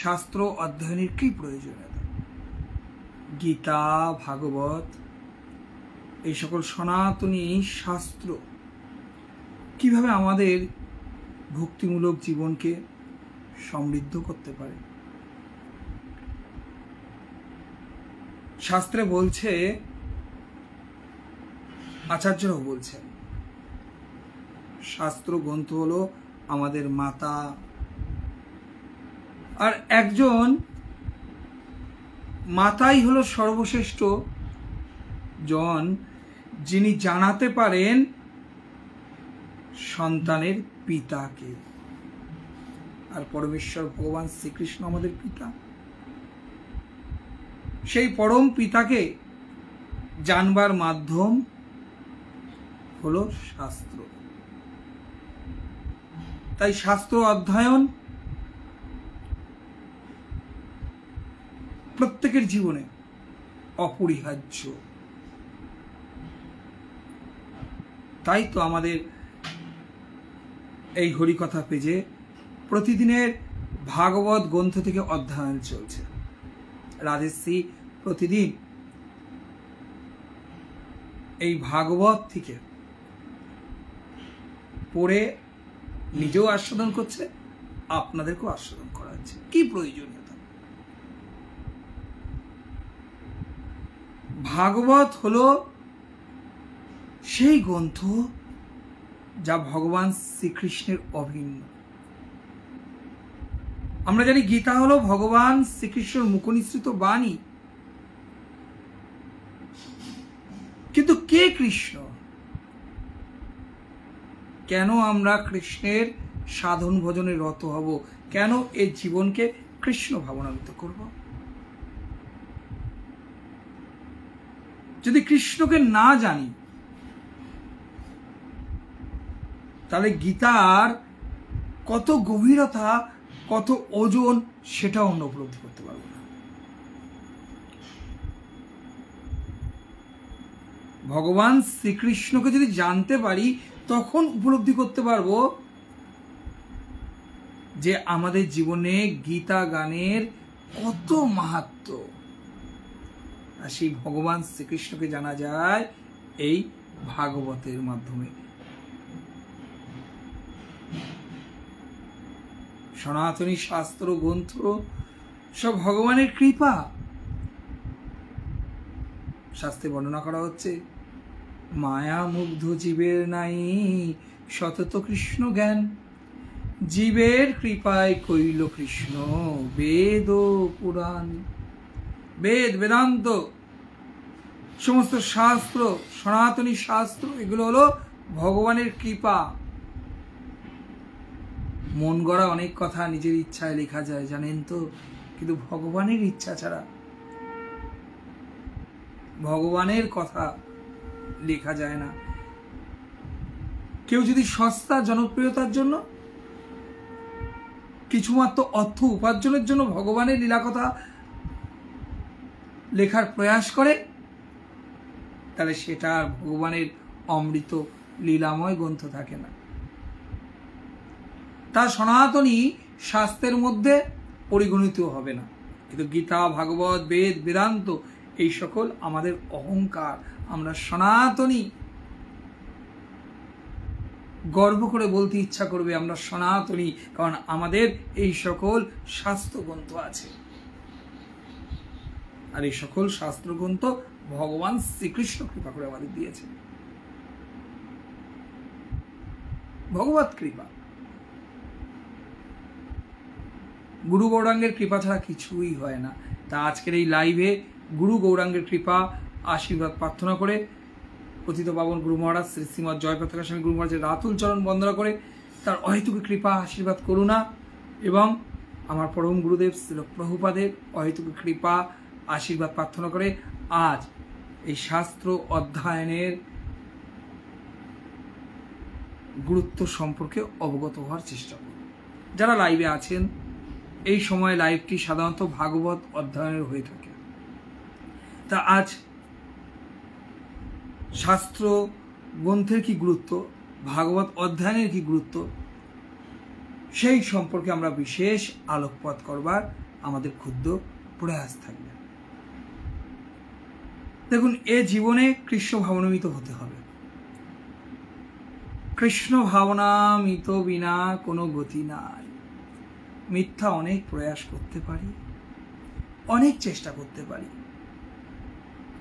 শাস্ত্র অধ্যয়নের কি প্রয়োজনীয়তা? গীতা, ভাগবত, এই সকল সনাতনী শাস্ত্র কিভাবে আমাদের ভক্তিমূলক জীবনকে সমৃদ্ধ করতে পারে। শাস্ত্রে বলছে, আচার্যরাও বলছেন, শাস্ত্র গ্রন্থ হলো আমাদের মাতা। আর একজন মাতাই হলো সর্বশ্রেষ্ঠ জন, যিনি জানাতে পারেন সন্তানের পিতাকে। আর পরমেশ্বর ভগবান শ্রীকৃষ্ণ আমাদের পিতা। সেই পরম পিতাকে জানবার মাধ্যম হলো শাস্ত্র। তাই শাস্ত্র অধ্যয়ন প্রত্যেকের জীবনে অপরিহার্য। তাই তো আমাদের এই হরিকথা পেজে প্রতিদিনের ভাগবত গ্রন্থ থেকে অধ্যয়ন চলছে। রাজেশ্রী প্রতিদিন এই ভাগবত থেকে পড়ে নিজেও আস্বাদন করছে, আপনাদেরকেও আস্বাদন করাচ্ছে। কি প্রয়োজনীয়তা? ভাগবত হলো সেই গ্রন্থ যা ভগবান শ্রীকৃষ্ণের অভিন্ন। আমরা জানি গীতা হলো ভগবান শ্রীকৃষ্ণের মুখনিসৃত বাণী। কিন্তু কে কৃষ্ণ? কেন আমরা কৃষ্ণের সাধন ভজনে রত হব? কেন এই জীবনকে কৃষ্ণ ভাবনান্বিত করব? যদি কৃষ্ণকে না জানি, তাহলে গীতার কত গভীরতা, কত ওজন, সেটাও আমরা উপলব্ধি করতে পারবো না। ভগবান শ্রীকৃষ্ণকে যদি জানতে পারি, তখন উপলব্ধি করতে পারবো যে আমাদের জীবনে গীতা গানের কত মাহাত্ম্য। আর সেই ভগবান শ্রীকৃষ্ণকে জানা যায় এই ভাগবতের মাধ্যমে। সনাতনী শাস্ত্র গ্রন্থ সব ভগবানের কৃপা। শাস্ত্রে বর্ণনা করা হচ্ছে, মায়া মুগ্ধ জীবের নাই সতত কৃষ্ণ জ্ঞান, জীবের কৃপায় কইল কৃষ্ণ বেদ ও পুরাণ। বেদ, বেদান্ত, সমস্ত শাস্ত্র, সনাতনী শাস্ত্র, এগুলো হলো ভগবানের কৃপা। মন গড়া অনেক কথা নিজের ইচ্ছায় লেখা যায়, জানেন তো, কিন্তু ভগবানের ইচ্ছা ছাড়া ভগবানের কথা লেখা যায় না। কেউ যদি সস্তা জনপ্রিয়তার জন্য, কিছুমাত্র অর্থ উপার্জনের জন্য ভগবানের লীলা কথা লেখার প্রয়াস করে, তাহলে সেটা আর ভগবানের অমৃত লীলাময় গ্রন্থ থাকে না। তা সনাতনী শাস্ত্রের মধ্যে পরিগণিত হবে না। কিন্তু গীতা, ভাগবত, বেদ, বেদান্ত, এই সকল আমাদের অহংকার। আমরা সনাতনী, গর্ব করে বলতে ইচ্ছা করবে আমরা সনাতনী, কারণ আমাদের এই সকল শাস্ত্রগ্রন্থ আছে। আর এই সকল শাস্ত্রগ্রন্থ ভগবান শ্রীকৃষ্ণ কৃপা করে আমাদের দিয়েছে। ভগবত কৃপা, গুরু গৌরাঙ্গের কৃপা ছাড়া কিছুই হয় না। তা আজকের এই লাইভে গুরু গৌরাঙ্গের কৃপা আশীর্বাদ প্রার্থনা করে পতিত পাবন গুরু মহারাজ শ্রী শ্রীমৎ জয়প্রতাকা স্বামী গুরু মহারাজের রাতুল চরণ বন্দনা করে তার অহেতুক কৃপা, আশীর্বাদ, করুণা এবং আমার পরম গুরুদেব শ্রী প্রভুপাদের অহেতুক কৃপা, আশীর্বাদ প্রার্থনা করে আজ এই শাস্ত্র অধ্যয়নের গুরুত্ব সম্পর্কে অবগত হওয়ার চেষ্টা করব। যারা লাইভে আছেন, এই সময় লাইভটি সাধারণত ভাগবত অধ্যয়নের হয়ে থাকে। তা আজ শাস্ত্র গ্রন্থের কি গুরুত্ব, ভাগবত অধ্যয়নের কি গুরুত্ব, সেই সম্পর্কে আমরা বিশেষ আলোকপাত করবার আমাদের ক্ষুদ্র প্রয়াস থাকবে। দেখুন, এ জীবনে কৃষ্ণ ভাবনামিত হতে হবে। কৃষ্ণ ভাবনামিত বিনা কোনো গতি নাই। মিথ্যা অনেক প্রয়াস করতে পারি, অনেক চেষ্টা করতে পারি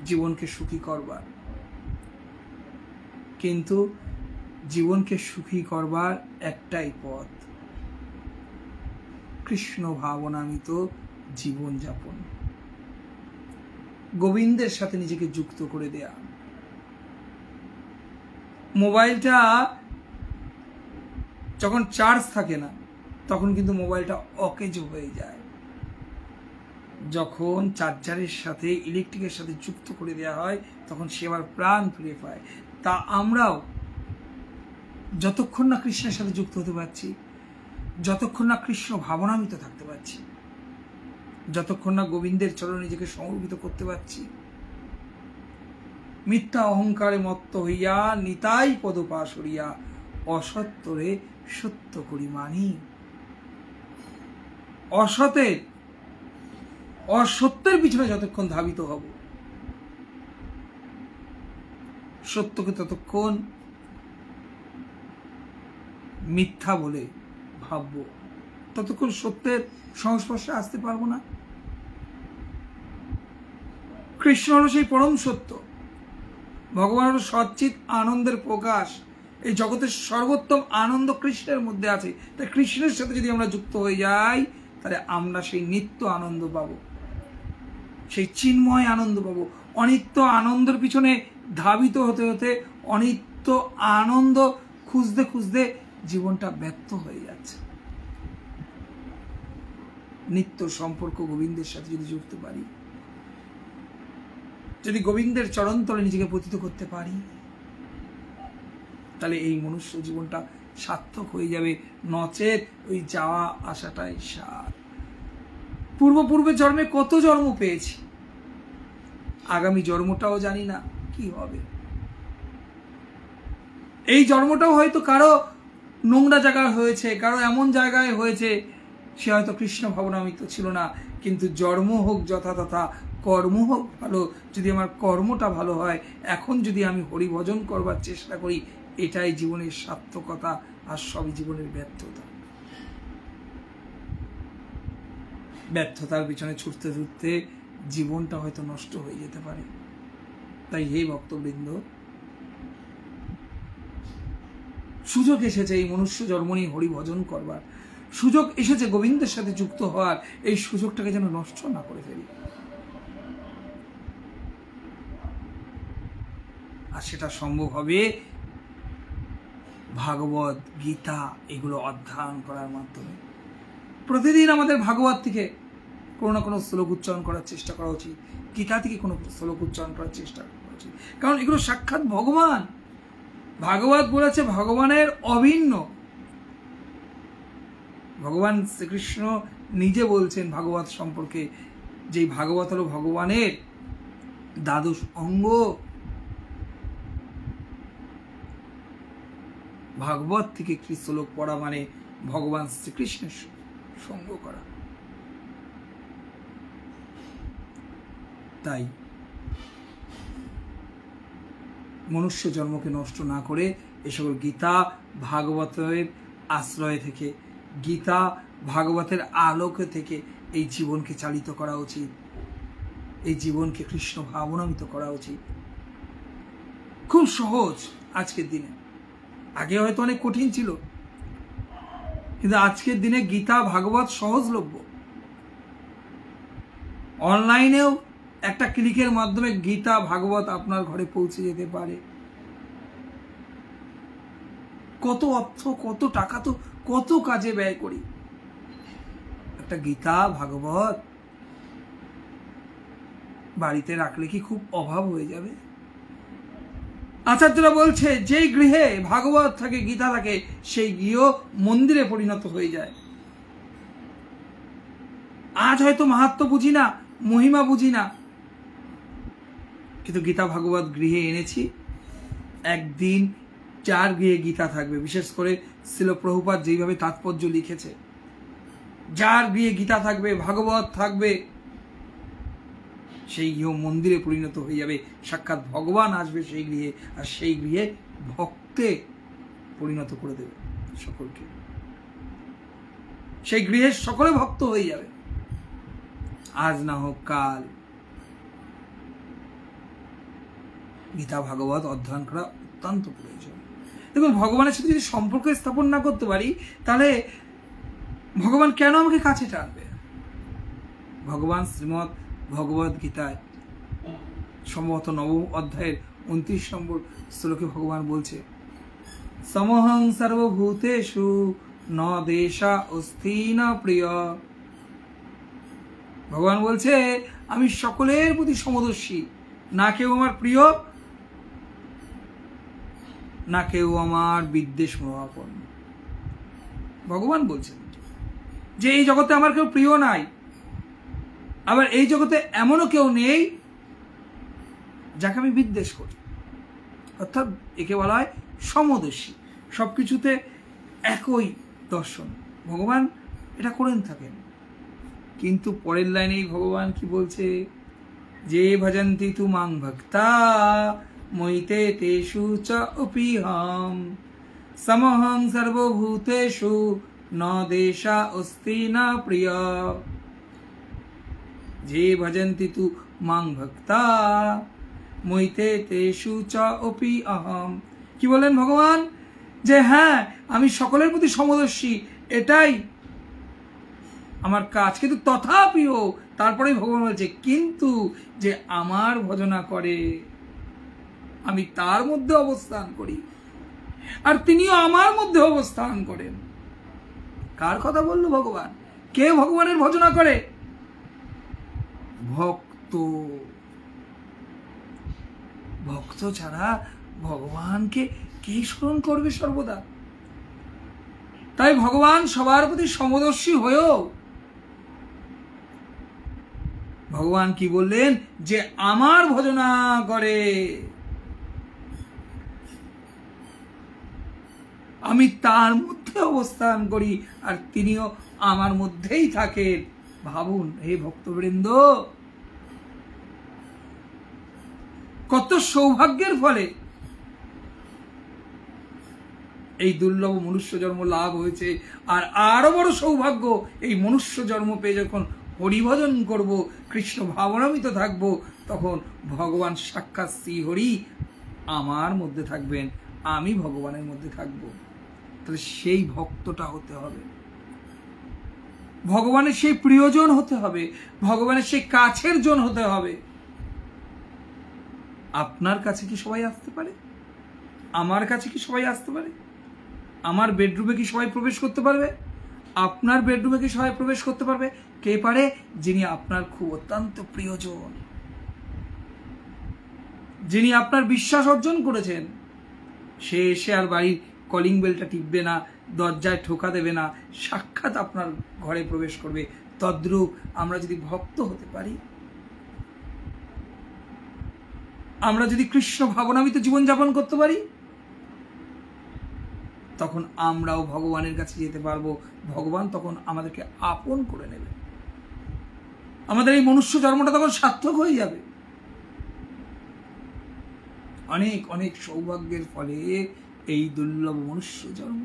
জীবনকে সুখী করবার, কিন্তু জীবনকে সুখী করবার একটাই পথ, কৃষ্ণ ভাবনামিত জীবন যাপন, গোবিন্দের সাথে নিজেকে যুক্ত করে দেয়া। মোবাইলটা যখন চার্জ থাকে না তখন কিন্তু মোবাইলটা অকেজ হয়ে যায়। যখন চার্জারের সাথে ইলেকট্রিকের সাথে যুক্ত করে দেওয়া হয় তখন সে আবার প্রাণ ফিরে পায়। তা আমরাও যতক্ষণ না কৃষ্ণের সাথে যুক্ত হতে পারছি, যতক্ষণ না কৃষ্ণ ভাবনামিত থাকতে পারছি, যতক্ষণ না গোবিন্দের চরণে নিজেকে সমর্পিত করতে পারছি, মিথ্যা অহংকারে মত্ত হইয়া নিতাই পদপা সরিয়া অসত্যরে সত্য করি মানি। অসত্যের পিছনে যতক্ষণ ধাবিত হব, সত্যকে ততক্ষণ মিথ্যা বলে ভাবব, ততক্ষণ সত্যের সংস্পর্শে আসতে পারবো না। কৃষ্ণ হল সেই পরম সত্য, ভগবান হল সচ্চিৎ আনন্দের প্রকাশ। এই জগতের সর্বোত্তম আনন্দ কৃষ্ণের মধ্যে আছে। তাই কৃষ্ণের সাথে যদি আমরা যুক্ত হয়ে যাই তাহলে আমরা সেই নিত্য আনন্দ পাবো, সেই চিন্ময় আনন্দ পাবো। অনিত্য আনন্দের পিছনে ধাবিত হতে হতে অনিত্য আনন্দ খুঁজতে খুঁজতে জীবনটা ব্যর্থ হয়ে যাচ্ছে। নিত্য সম্পর্ক গোবিন্দের সাথে যদি জুড়তে পারি, যদি গোবিন্দের চরণতলে নিজেকে পতিত করতে পারি, তাহলে এই মনুষ্য জীবনটা সার্থক হয়ে যাবে। নচেত ওই যাওয়া আসাটাই সার। পূর্বে জন্মে কত জন্ম পেয়েছি, আগামী জন্মটাও জানি না কি হবে। এই জন্মটাও হয়তো কারো নোংরা জায়গায় হয়েছে, কারো এমন জায়গায় হয়েছে সে হয়তো কৃষ্ণ ভাবনামিত ছিল না, কিন্তু জন্ম হোক যথাতথা, কর্ম হোক ভালো। যদি আমার কর্মটা ভালো হয়, এখন যদি আমি হরিভজন করবার চেষ্টা করি, এটাই জীবনের সার্থকতা, আর সবই জীবনের ব্যর্থতা। ব্যর্থতার পিছনে ছুটতে ছুটতে জীবনটা হয়তো নষ্ট হয়ে যেতে পারে। তাই হে ভক্তবৃন্দ, সুযোগ এসেছে এই মনুষ্য জন্ম নিয়ে হরিভজন করবার, সুযোগ এসেছে গোবিন্দের সাথে যুক্ত হওয়ার। এই সুযোগটাকে যেন নষ্ট না করে ফেলি। আর সেটা সম্ভব হবে ভাগবত, গীতা এগুলো অধ্যয়ন করার মাধ্যমে। প্রতিদিন আমাদের ভাগবত থেকে কোনো না কোনো শ্লোক উচ্চারণ করার চেষ্টা করা উচিত, গীতা থেকে কোনো শ্লোক উচ্চারণ করার চেষ্টা করা উচিত, কারণ এগুলো সাক্ষাৎ ভগবান। ভাগবত বলেছে ভগবানের অভিন্ন। ভগবান শ্রীকৃষ্ণ নিজে বলছেন ভাগবত সম্পর্কে, যে ভাগবত হলো ভগবানের দ্বাদশ অঙ্গ। ভাগবত থেকে একটি শ্লোক পড়া মানে ভগবান শ্রীকৃষ্ণের সঙ্গ করা। তাই মনুষ্য জন্মকে নষ্ট না করে এ সকল গীতা ভাগবতের আশ্রয় থেকে, গীতা ভাগবতের আলোকে থেকে এই জীবনকে চালিত করা উচিত, এই জীবনকে কৃষ্ণ ভাবনামিত করা উচিত। খুব সহজ আজকের দিনে, আগে হয়তো অনেক কঠিন ছিল, কিন্তু আজকের দিনে গীতা ভাগবত সহজলভ্য। অনলাইনেও একটা ক্লিকের মাধ্যমে গীতা ভাগবত আপনার ঘরে পৌঁছে যেতে পারে। কত অর্থ, কত টাকা তো কত কাজে ব্যয় করি, একটা গীতা ভাগবত বাড়িতে রাখলে কি খুব অভাব হয়ে যাবে? আচার্যরা বলছে যেই গৃহে ভাগবত থাকে, গীতা থাকে, সেই গৃহ মন্দিরে পরিণত হয়ে যায়। আজ হয়তো মাহাত্ম্য বুঝি না, মহিমা বুঝি না, কিন্তু গীতা ভাগবত গৃহে এনেছি। একদিন যার গৃহে গীতা থাকবে, বিশেষ করে শ্রীল প্রভুপাদ যেইভাবে তাৎপর্য লিখেছে, যার গৃহে গীতা থাকবে, ভাগবত থাকবে, সেই গৃহ মন্দিরে পরিণত হয়ে যাবে। সাক্ষাৎ ভগবান আসবে সেই গৃহে, আর সেই গৃহে ভক্তে পরিণত করে দেবে সকলকে। সেই গৃহের সকলে ভক্ত হয়ে যাবে, আজ না হোক কাল। গীতা ভাগবত অধ্যয়ন করা অত্যন্ত প্রয়োজন। দেখুন, ভগবানের সাথে যদি সম্পর্ক স্থাপন না করতে পারি, তাহলে ভগবান কেন আমাকে কাছে টানবে? ভগবান শ্রীমৎ ভগবদ গীতায় সম্ভবত 9ম অধ্যায়ের 29 নম্বর শ্লোকে ভগবান বলছে, সমহং সর্বভূতেষু ন দেশা অস্তি ন প্রিয়। ভগবান বলছে, আমি সকলের প্রতি সমদর্শী, না কেউ আমার প্রিয়, না কেউ আমার বিদ্বেষ মনোভাবাপন্ন। ভগবান বলছেন যে এই জগতে আমার কেউ প্রিয় নাই, আবার এই জগতে এমনও কেউ নেই যাকে আমি বিদ্বেষ করি। অর্থাৎ একে বলা হয় সমদর্শী, সবকিছুতে একই দর্শন। ভগবান এটা করেন থাকেন। কিন্তু পরের লাইনেই ভগবান কি বলছে, যে ভজন্তি তু মাং ভক্তা মইতে তেষু চ অপিহম সমহং সর্বভূতেষু ন দেশা অস্তি না প্রিয়। যে ভজন্তি তু মাং ভক্তা মইতে তেষু চ অপি অহম। কি বলেন ভগবান? যে হ্যাঁ, আমি সকলের প্রতি সমদর্শী, এটাই আমার কাজ, কিন্তু তথাপিও, তারপরেই ভগবান বলছে, কিন্তু যে আমার ভজনা করে আমি তার মধ্যে অবস্থান করি, আর তিনিও আমার মধ্যে অবস্থান করেন। কার কথা বললো ভগবান? কে ভগবানের ভজনা করে? ভক্ত। ভক্ত ছাড়া ভগবানকে কে স্মরণ করবে সর্বদা? তাই ভগবান সবার প্রতি সমদর্শী হয়েও ভগবান কি বললেন? যে আমার ভজনা করে, আমি তার মধ্যে অবস্থান করি, আর তিনিও আমার মধ্যেই থাকেন। ভাবুন হে ভক্তবৃন্দ, কত সৌভাগ্যের ফলে এই দুর্লভ মনুষ্য জন্ম লাভ হয়েছে। আর আরো বড় সৌভাগ্য, এই মনুষ্য জন্ম পেয়ে যখন হরিভজন করব, কৃষ্ণ ভাবনামিত থাকবো, তখন ভগবান সাক্ষাৎ শ্রীহরি আমার মধ্যে থাকবেন, আমি ভগবানের মধ্যে থাকবো। তাহলে সেই ভক্তটা হতে হবে, ভগবানের সেই প্রিয়জন হতে হবে, ভগবানের সেই কাছের জন হতে হবে। আপনার কাছে কি সবাই আসতে পারে? আমার কাছে কি সবাই আসতে পারে? আমার বেডরুমে কি সবাই প্রবেশ করতে পারবে? আপনার বেডরুমে কি সবাই প্রবেশ করতে পারবে? কে পারে? যিনি আপনার খুব অত্যন্ত প্রিয়জন, যিনি আপনার বিশ্বাস অর্জন করেছেন। সে এসে আর বাড়ির কলিং বেলটা টিপবে না, দরজায় ঠোকা দেবে না, সাক্ষাৎ আপনার ঘরে প্রবেশ করবে। তদ্রূপ আমরা যদি ভক্ত হতে পারি, আমরা যদি কৃষ্ণ ভাবনামিত জীবনযাপন করতে পারি, তখন আমরাও ভগবানের কাছে যেতে পারবো। ভগবান তখন আমাদেরকে আপন করে নেবে, আমাদের এই মনুষ্য জন্মটা তখন সার্থক হয়ে যাবে। অনেক অনেক সৌভাগ্যের ফলে এই দুর্লভ মনুষ্য জন্ম।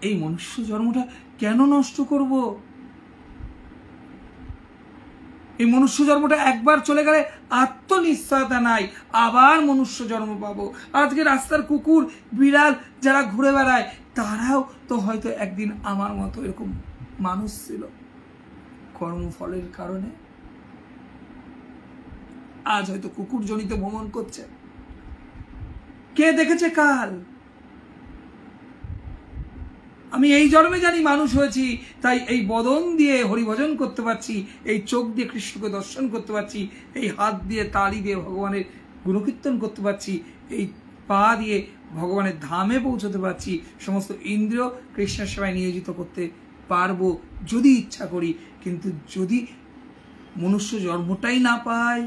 এই মনুষ্য জন্মটা কেন নষ্ট করব? এই মনুষ্য জন্মটা একবার চলে গেলে আত্মনিশ্চয়তা নাই, আবার মনুষ্য জন্ম পাবো। আজকে রাস্তার কুকুর বিড়াল যারা ঘুরে বেড়ায়, তারাও তো হয়তো একদিন আমার মতো এরকম মানুষ ছিল, কর্মফলের কারণে আজ হয়তো কুকুর জনিত ভ্রমণ করছে। কে দেখেছে কাল? আমি এই জন্মে জানি মানুষ হয়েছি, তাই এই বদন দিয়ে হরিভজন করতে পারছি, এই চোখ দিয়ে কৃষ্ণকে দর্শন করতে পারছি, এই হাত দিয়ে তালি দিয়ে ভগবানের গুণকীর্তন করতে পারছি, এই পা দিয়ে ভগবানের ধামে পৌঁছতে পারছি, সমস্ত ইন্দ্রিয় কৃষ্ণের সেবায় নিয়োজিত করতে পারবো যদি ইচ্ছা করি। কিন্তু যদি মনুষ্য জন্মটাই না পাই,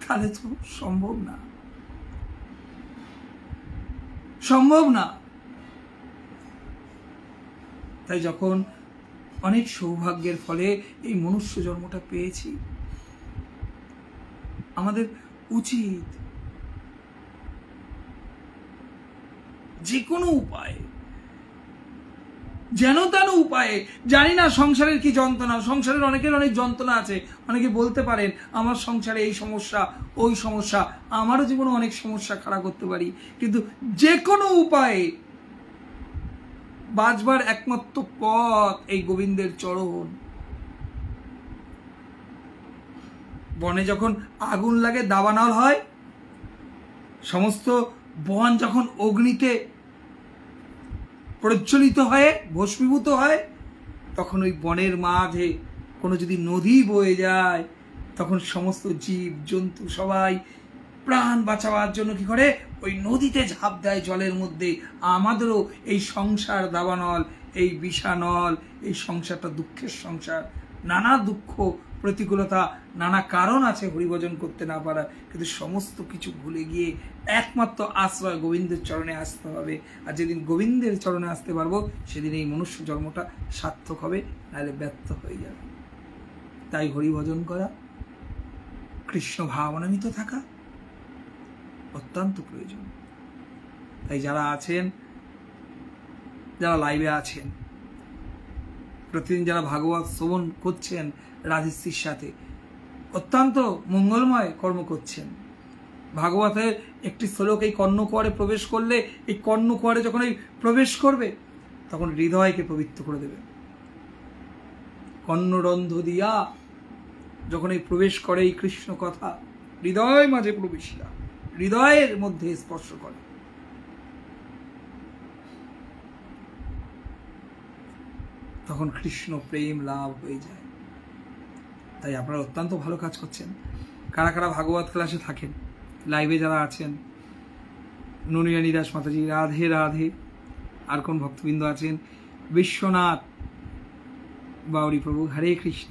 তাহলে তো সম্ভব না। সম্ভব না। তাই যখন অনেক সৌভাগ্যের ফলে এই মনুষ্য জন্মটা পেয়েছি, আমাদের উচিত যে কোনো উপায়ে, যেন তেন উপায়ে, জানি না সংসারের কি যন্ত্রণা, সংসারের অনেকের অনেক যন্ত্রণা আছে, অনেকে বলতে পারেন আমার সংসারে এই সমস্যা ওই সমস্যা, আমারও জীবনে অনেক সমস্যা খাড়া করতে পারি, কিন্তু যে কোনো উপায়ে বাঁচবার একমাত্র পথ এই গোবিন্দের চরণ। বনে যখন আগুন লাগে, দাবানল হয়, সমস্ত বন যখন অগ্নিতে প্রজ্বলিত হয়ে ভস্মীভূত হয়, তখন ওই বনের মাঝে কোনো যদি নদী বয়ে যায়, তখন সমস্ত জীব জন্তু সবাই প্রাণ বাঁচাবার জন্য কি করে, ওই নদীতে ঝাঁপ দেয় জলের মধ্যে। আমাদেরও এই সংসার দাবানল, এই বিষানল, এই সংসারটা দুঃখের সংসার, নানা দুঃখ প্রতিকূলতা, নানা কারণ আছে হরিভজন করতে না পারা, কিন্তু সমস্ত কিছু ভুলে গিয়ে একমাত্র আশ্রয় গোবিন্দের চরণে আসতে হবে। আর যেদিন গোবিন্দের চরণে আসতে পারবো, সেদিন এই মনুষ্য জন্মটা সার্থক হবে, নাহলে ব্যর্থ হয়ে যাবে। তাই হরিভজন করা, কৃষ্ণ ভাবনান্বিত থাকা অত্যন্ত প্রয়োজন। তাই যারা আছেন, যারা লাইভে আছেন, প্রতিদিন যারা ভাগবত শ্রবণ করছেন রাধেশ্রীর সাথে, অত্যন্ত মঙ্গলময় কর্ম করছেন। ভাগবতের একটি শ্লোক এই কর্ণকুয়ারে প্রবেশ করলে, এই কর্ণকুয়ারে যখন এই প্রবেশ করবে, তখন হৃদয়কে পবিত্র করে দেবে। কর্ণরন্ধ্র দিয়া যখন এই প্রবেশ করে এই কৃষ্ণ কথা, হৃদয় মাঝে প্রবেশিয়া, হৃদয়ের মধ্যে স্পর্শ করে, তখন কৃষ্ণ প্রেম লাভ হয়ে যায়। তাই আপনারা অত্যন্ত ভালো কাজ করছেন। কারা কারা ভাগবত ক্লাসে থাকেন, লাইভে যারা আছেন, ননিরানী দাস মাতাজি রাধে রাধে। আর কোন ভক্তবৃন্দ আছেন, বিশ্বনাথ বাউরি প্রভু হরে কৃষ্ণ,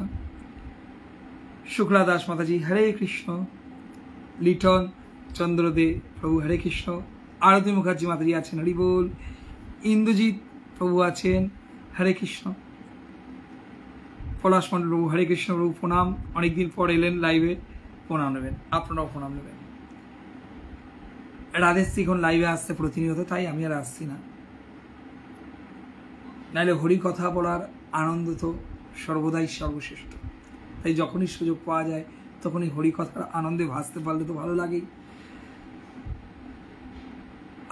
শুক্লা দাস মাতাজি হরে কৃষ্ণ, লিটন চন্দ্রদে প্রভু হরে কৃষ্ণ, আরতি মুখার্জি মাতাজি আছেন হরি বল, ইন্দ্রজিৎ প্রভু আছেন হরে কৃষ্ণ, পলাশ মন্ডল প্রভু হরে কৃষ্ণ প্রভু প্রণাম। অনেকদিন পর এলেন লাইভে, প্রণাম নেবেন, আপনারাও প্রণাম নেবেন। রাধেশ্রী এখন লাইভে আসতে প্রতিনিয়ত, তাই আমি আর আসছি না, নাহলে হরি কথা বলার আনন্দ তো সর্বদাই সর্বশ্রেষ্ঠ। তাই যখনই সুযোগ পাওয়া যায় তখনই হরি কথার আনন্দে ভাসতে পারলে তো ভালো লাগেই।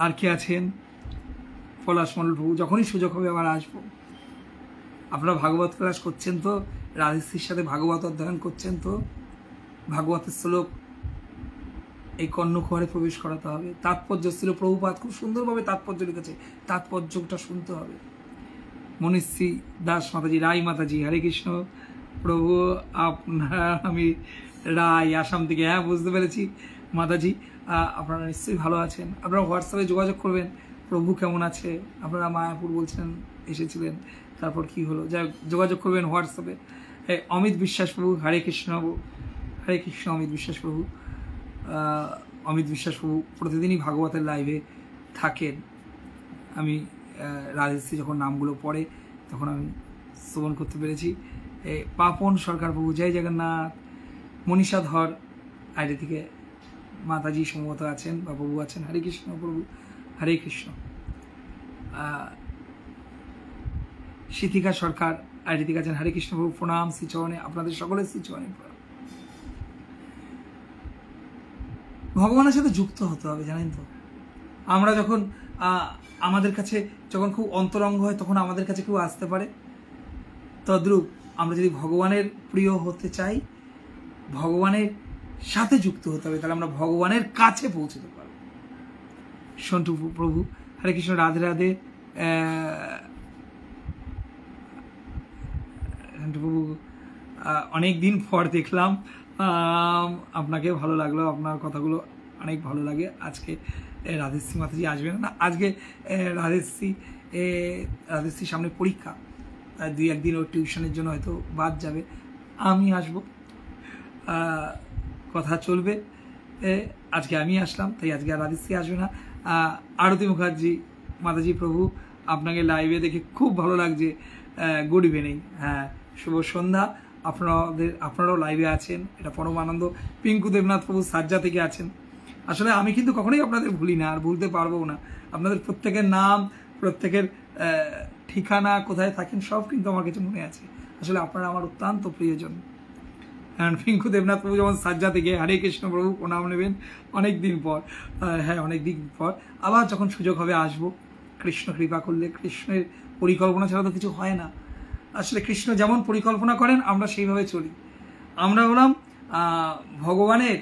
আর কে আছেন, পলাশ মন্ডল প্রভু, যখনই সুযোগ হবে আবার আসবো। আপনারা ভাগবত ক্লাস করছেন তো, রাধেশ্রীর সাথে ভাগবত অধ্যয়ন করছেন তো, ভাগবতের শ্লোক এই কর্ণকুয়ারে প্রবেশ করাতে হবে। তাৎপর্য ছিল প্রভুপাদ খুব সুন্দরভাবে তাৎপর্য লিখেছে, তাৎপর্যটা শুনতে হবে। মনীষী দাস মাতাজি, রায় মাতাজি হরে কৃষ্ণ প্রভু, আপনার আমি রায় আসাম থেকে, হ্যাঁ বুঝতে পেরেছি মাতাজি, আপনারা নিশ্চয়ই ভালো আছেন। আপনারা হোয়াটসঅ্যাপে যোগাযোগ করবেন, প্রভু কেমন আছে। আপনারা মায়াপুর বলছেন এসেছিলেন, তারপর কি হলো, যাই যোগাযোগ করবেন হোয়াটসঅ্যাপে। অমিত বিশ্বাস প্রভু হরে কৃষ্ণ, হরে কৃষ্ণ অমিত বিশ্বাস প্রভু। অমিত বিশ্বাস প্রভু প্রতিদিনই ভাগবতের লাইভে থাকেন। আমি রাজেশ্রী যখন নামগুলো পড়ে তখন আমি শ্রবণ করতে পেরেছি। পাপন সরকার প্রভু জয় জগন্নাথ। মনীষা ধর আইডি থেকে মাতাজি সম্ভবত আছেন বা প্রভু আছেন, হরে কৃষ্ণ প্রভু হরে কৃষ্ণ। শীতিকা সরকার আইডি থেকে আছেন, হরে কৃষ্ণ প্রভু প্রণাম শ্রীচরণে, আপনাদের সকলের শ্রীচরণে প্রণাম। ভগবানের সাথে যুক্ত হতে হবে, জানেন তো। আমরা যখন আমাদের কাছে যখন খুব অন্তরঙ্গ হয়, তখন আমাদের কাছে কেউ আসতে পারে। তদ্রূপ আমরা যদি ভগবানের প্রিয় হতে চাই, ভগবানের সাথে যুক্ত হতে হবে, তাহলে আমরা ভগবানের কাছে পৌঁছতে পারব। সন্টু প্রভু হরে কৃষ্ণ রাধে রাধে। সন্টু প্রভু অনেক দিন পর দেখলাম, আপনাকে ভালো লাগলো, আপনার কথাগুলো অনেক ভালো লাগে। আজকে রাধেশ্রী মাতাজি আসবেন না, আজকে রাধেশ্রীর সামনে পরীক্ষা, তাই 2-1 দিন ওর টিউশনের জন্য হয়তো বাদ যাবে, আমি আসব, কথা চলবে। আজকে আমি আসলাম, তাই আজকে আর রাধেশ্রী আসবে না। আরতি মুখার্জি, মাতাজি প্রভু আপনাকে লাইভে দেখে খুব ভালো লাগছে। গুড ইভিনিং, হ্যাঁ শুভ সন্ধ্যা। আপনারাও লাইভে আছেন, এটা পরম আনন্দ। পিঙ্কু দেবনাথ প্রভু সাজ্জা থেকে আছেন। আসলে আমি কিন্তু কখনোই আপনাদের ভুলি না, আর ভুলতে পারবো না। আপনাদের প্রত্যেকের নাম, প্রত্যেকের ঠিকানা, কোথায় থাকেন সব কিন্তু আমার কাছে মনে আছে। আসলে আপনারা আমার অত্যন্ত প্রিয়জন। পিঙ্কু দেবনাথ প্রভু যেমন সাজ্জা থেকে, হরে কৃষ্ণ প্রভু প্রণাম নেবেন অনেক দিন পর। হ্যাঁ অনেক দিন পর আবার যখন সুযোগ হবে আসবো। কৃষ্ণ কৃপা করলে, কৃষ্ণের পরিকল্পনা ছাড়া তো কিছু হয় না। আসলে কৃষ্ণ যেমন পরিকল্পনা করেন আমরা সেইভাবে চলি। আমরা হলাম ভগবানের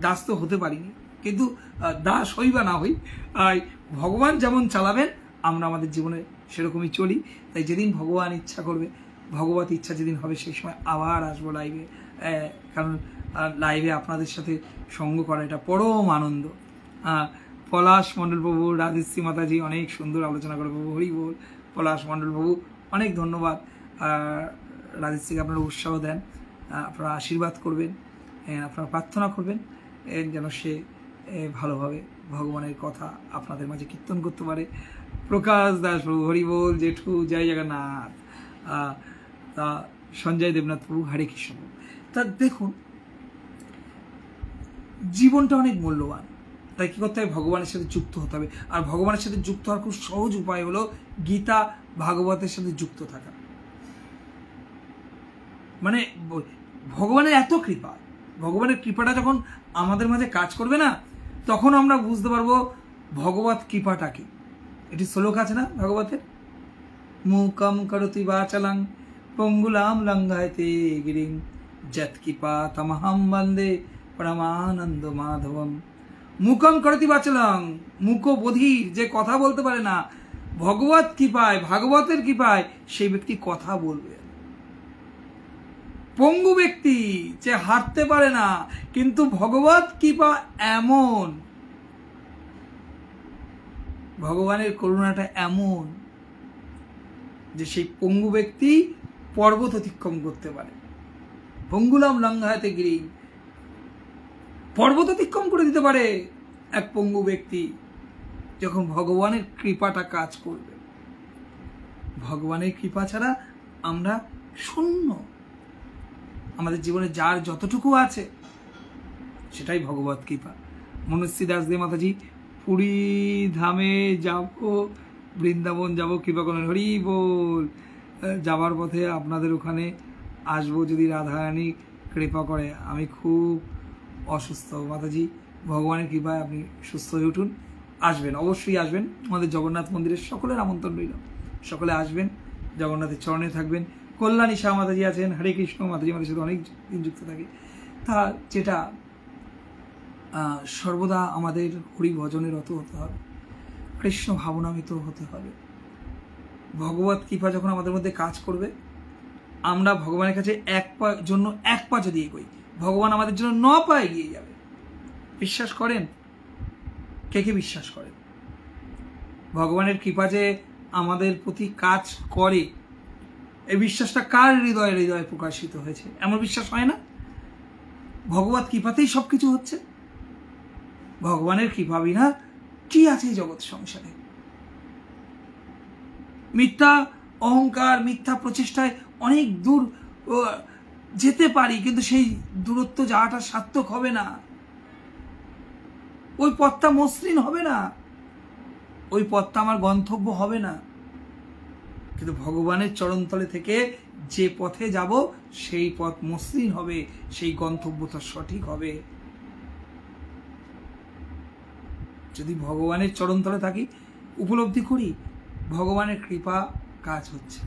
দাস তো হতে পারিনি, কিন্তু দাস হই বা না হই, ভগবান যেমন চালাবেন আমরা আমাদের জীবনে সেরকমই চলি। তাই যেদিন ভগবান ইচ্ছা করবে, ভগবত ইচ্ছা যেদিন হবে, সেই সময় আবার আসবো লাইভে। কারণ লাইভে আপনাদের সাথে সঙ্গ করা এটা পরম আনন্দ। পলাশ মণ্ডল প্রভু, রাজশ্রী মাতাজি অনেক সুন্দর আলোচনা করে প্রভু, হরি বল। পলাশ মণ্ডল প্রভু অনেক ধন্যবাদ। রাজশ্রীকে আপনারা উৎসাহ দেন, আপনারা আশীর্বাদ করবেন, আপনারা প্রার্থনা করবেন যেন সে ভালোভাবে ভগবানের কথা আপনাদের মাঝে কীর্তন করতে পারে। প্রকাশ দাস প্রভু, হরি বল। জেঠু জয় জগন্নাথ। তা সঞ্জয় দেবনাথ প্রভু, হরে কৃষ্ণ। তা দেখুন, জীবনটা অনেক মূল্যবান, তাই কী করতে হবে? ভগবানের সাথে যুক্ত হতে হবে। আর ভগবানের সাথে যুক্ত হওয়ার খুব সহজ উপায় হলো গীতা ভাগবতের সাথে যুক্ত থাকা। মানে ভগবানের এত কৃপা, ভগবানের কৃপাটা যখন আমাদের মাঝে কাজ করবে না, তখন আমরা বুঝতে পারবো ভগবত কৃপাটা কি। এটি শ্লোক আছে না ভাগবতের, মুকম করতি বাচালাং পঙ্গুলাম লঙ্ঘায়তে গিরিং যৎ কৃপা তমহম বন্দে পরমানন্দ মাধবম। মুকম করতি বাচালাং, মুখ বধির, যে কথা বলতে পারে না, ভগবত কৃপায়, ভাগবতের কৃপায় সেই ব্যক্তি কথা বলবে। পঙ্গু ব্যক্তি, যে হাঁটতে পারে না, কিন্তু ভগবত কৃপা এমন, ভগবানের করুণাটা এমন যে সেই পঙ্গু ব্যক্তি পর্বত অতিক্রম করতে পারে। পঙ্গুলাম লঙ্ঘায়তে গিরিং, পর্বত অতিক্রম করে দিতে পারে এক পঙ্গু ব্যক্তি, যখন ভগবানের কৃপাটা কাজ করবে। ভগবানের কৃপা ছাড়া আমরা শূন্য। আমাদের জীবনে যার যতটুকু আছে সেটাই ভগবত কৃপা। মনুশ্রী দাস দে মাতাজি, পুরী ধামে যাব, বৃন্দাবন যাব, কৃপা করেন, হরি বল। যাবার পথে আপনাদের ওখানে আসবো যদি রাধারানী কৃপা করে। আমি খুব অসুস্থ মাতাজি, ভগবানের কৃপায় আপনি সুস্থ হয়ে উঠুন। আসবেন, অবশ্যই আসবেন। আমাদের জগন্নাথ মন্দিরের সকলের আমন্ত্রণ রইল, সকলে আসবেন, জগন্নাথের চরণে থাকবেন। কল্যাণী শাহ মাতাজি আছেন, হরে কৃষ্ণ মাতাজি আমাদের সাথে অনেক দিন যুক্ত থাকে। তা যেটা সর্বদা আমাদের হরি ভজনে রত হতে হবে, কৃষ্ণ ভাবনামিত হতে হবে। ভগবত কৃপা যখন আমাদের মধ্যে কাজ করবে, আমরা ভগবানের কাছে এক পা যদি এগোই, ভগবান আমাদের জন্য 9 পা এগিয়ে যাবে। বিশ্বাস করেন? কে কে বিশ্বাস করেন ভগবানের কৃপা যে আমাদের প্রতি কাজ করে? এই বিশ্বাসটা কার হৃদয়ে হৃদয়ে প্রকাশিত হয়েছে? এমন বিশ্বাস হয় না? ভগবত কৃপাতেই সবকিছু হচ্ছে। ভগবানের কৃপা বিনা কি আছে এই জগৎ সংসারে? মিথ্যা অহংকার, মিথ্যা প্রচেষ্টায় অনেক দূর যেতে পারি, কিন্তু সেই দূরত্ব যাওয়াটা সার্থক হবে না। ওই পথটা মসৃণ হবে না, ওই পথটা আমার গন্তব্য হবে না। কিন্তু ভগবানের চরণতলে থেকে যে পথে যাব সেই পথ মসৃণ হবে, সেই গন্তব্যটা সঠিক হবে। যদি ভগবানের চরণতলে থাকি, উপলব্ধি করি ভগবানের কৃপা কাজ হচ্ছে,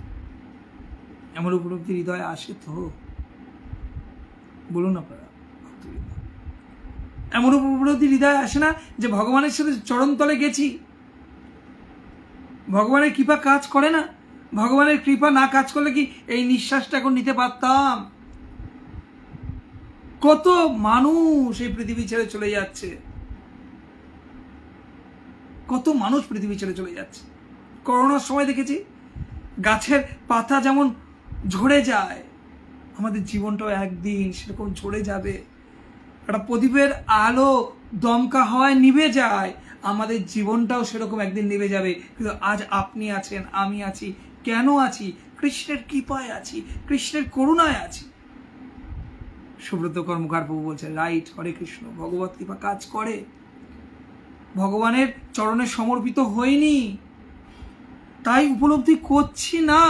এমন উপলব্ধি হৃদয়ে আসে তো? বলুন আপনারা, এমন উপলব্ধি হৃদয়ে আসে না যে ভগবানের সাথে চরণতলে গেছি? ভগবানের কৃপা কাজ করে না? ভগবানের কৃপা না কাজ করলে কি এই নিঃশ্বাসটা এখন নিতে পারতাম? কত মানুষ এই পৃথিবী ছেড়ে চলে যাচ্ছে, কত মানুষ পৃথিবী ছেড়ে চলে যাচ্ছে। করোনার সময় দেখেছি গাছের পাতা যেমন ঝরে যায়, আমাদের জীবনটাও একদিন সেরকম ঝরে যাবে। একটা প্রদীপের আলো দমকা হওয়ায় নিভে যায়, আমাদের জীবনটাও সেরকম একদিন নিভে যাবে। কিন্তু আজ আপনি আছেন, আমি আছি, কেন আছি? কৃষ্ণের কৃপায় আছি, কৃষ্ণের করুণায় আছি। সুব্রত কর্মকার প্রভু বলছেন, রাইট, হরে কৃষ্ণ, ভগবত কৃপা কাজ করে। ভগবানের চরণে সমর্পিত হয়নি, তাই উপলব্ধি করছি না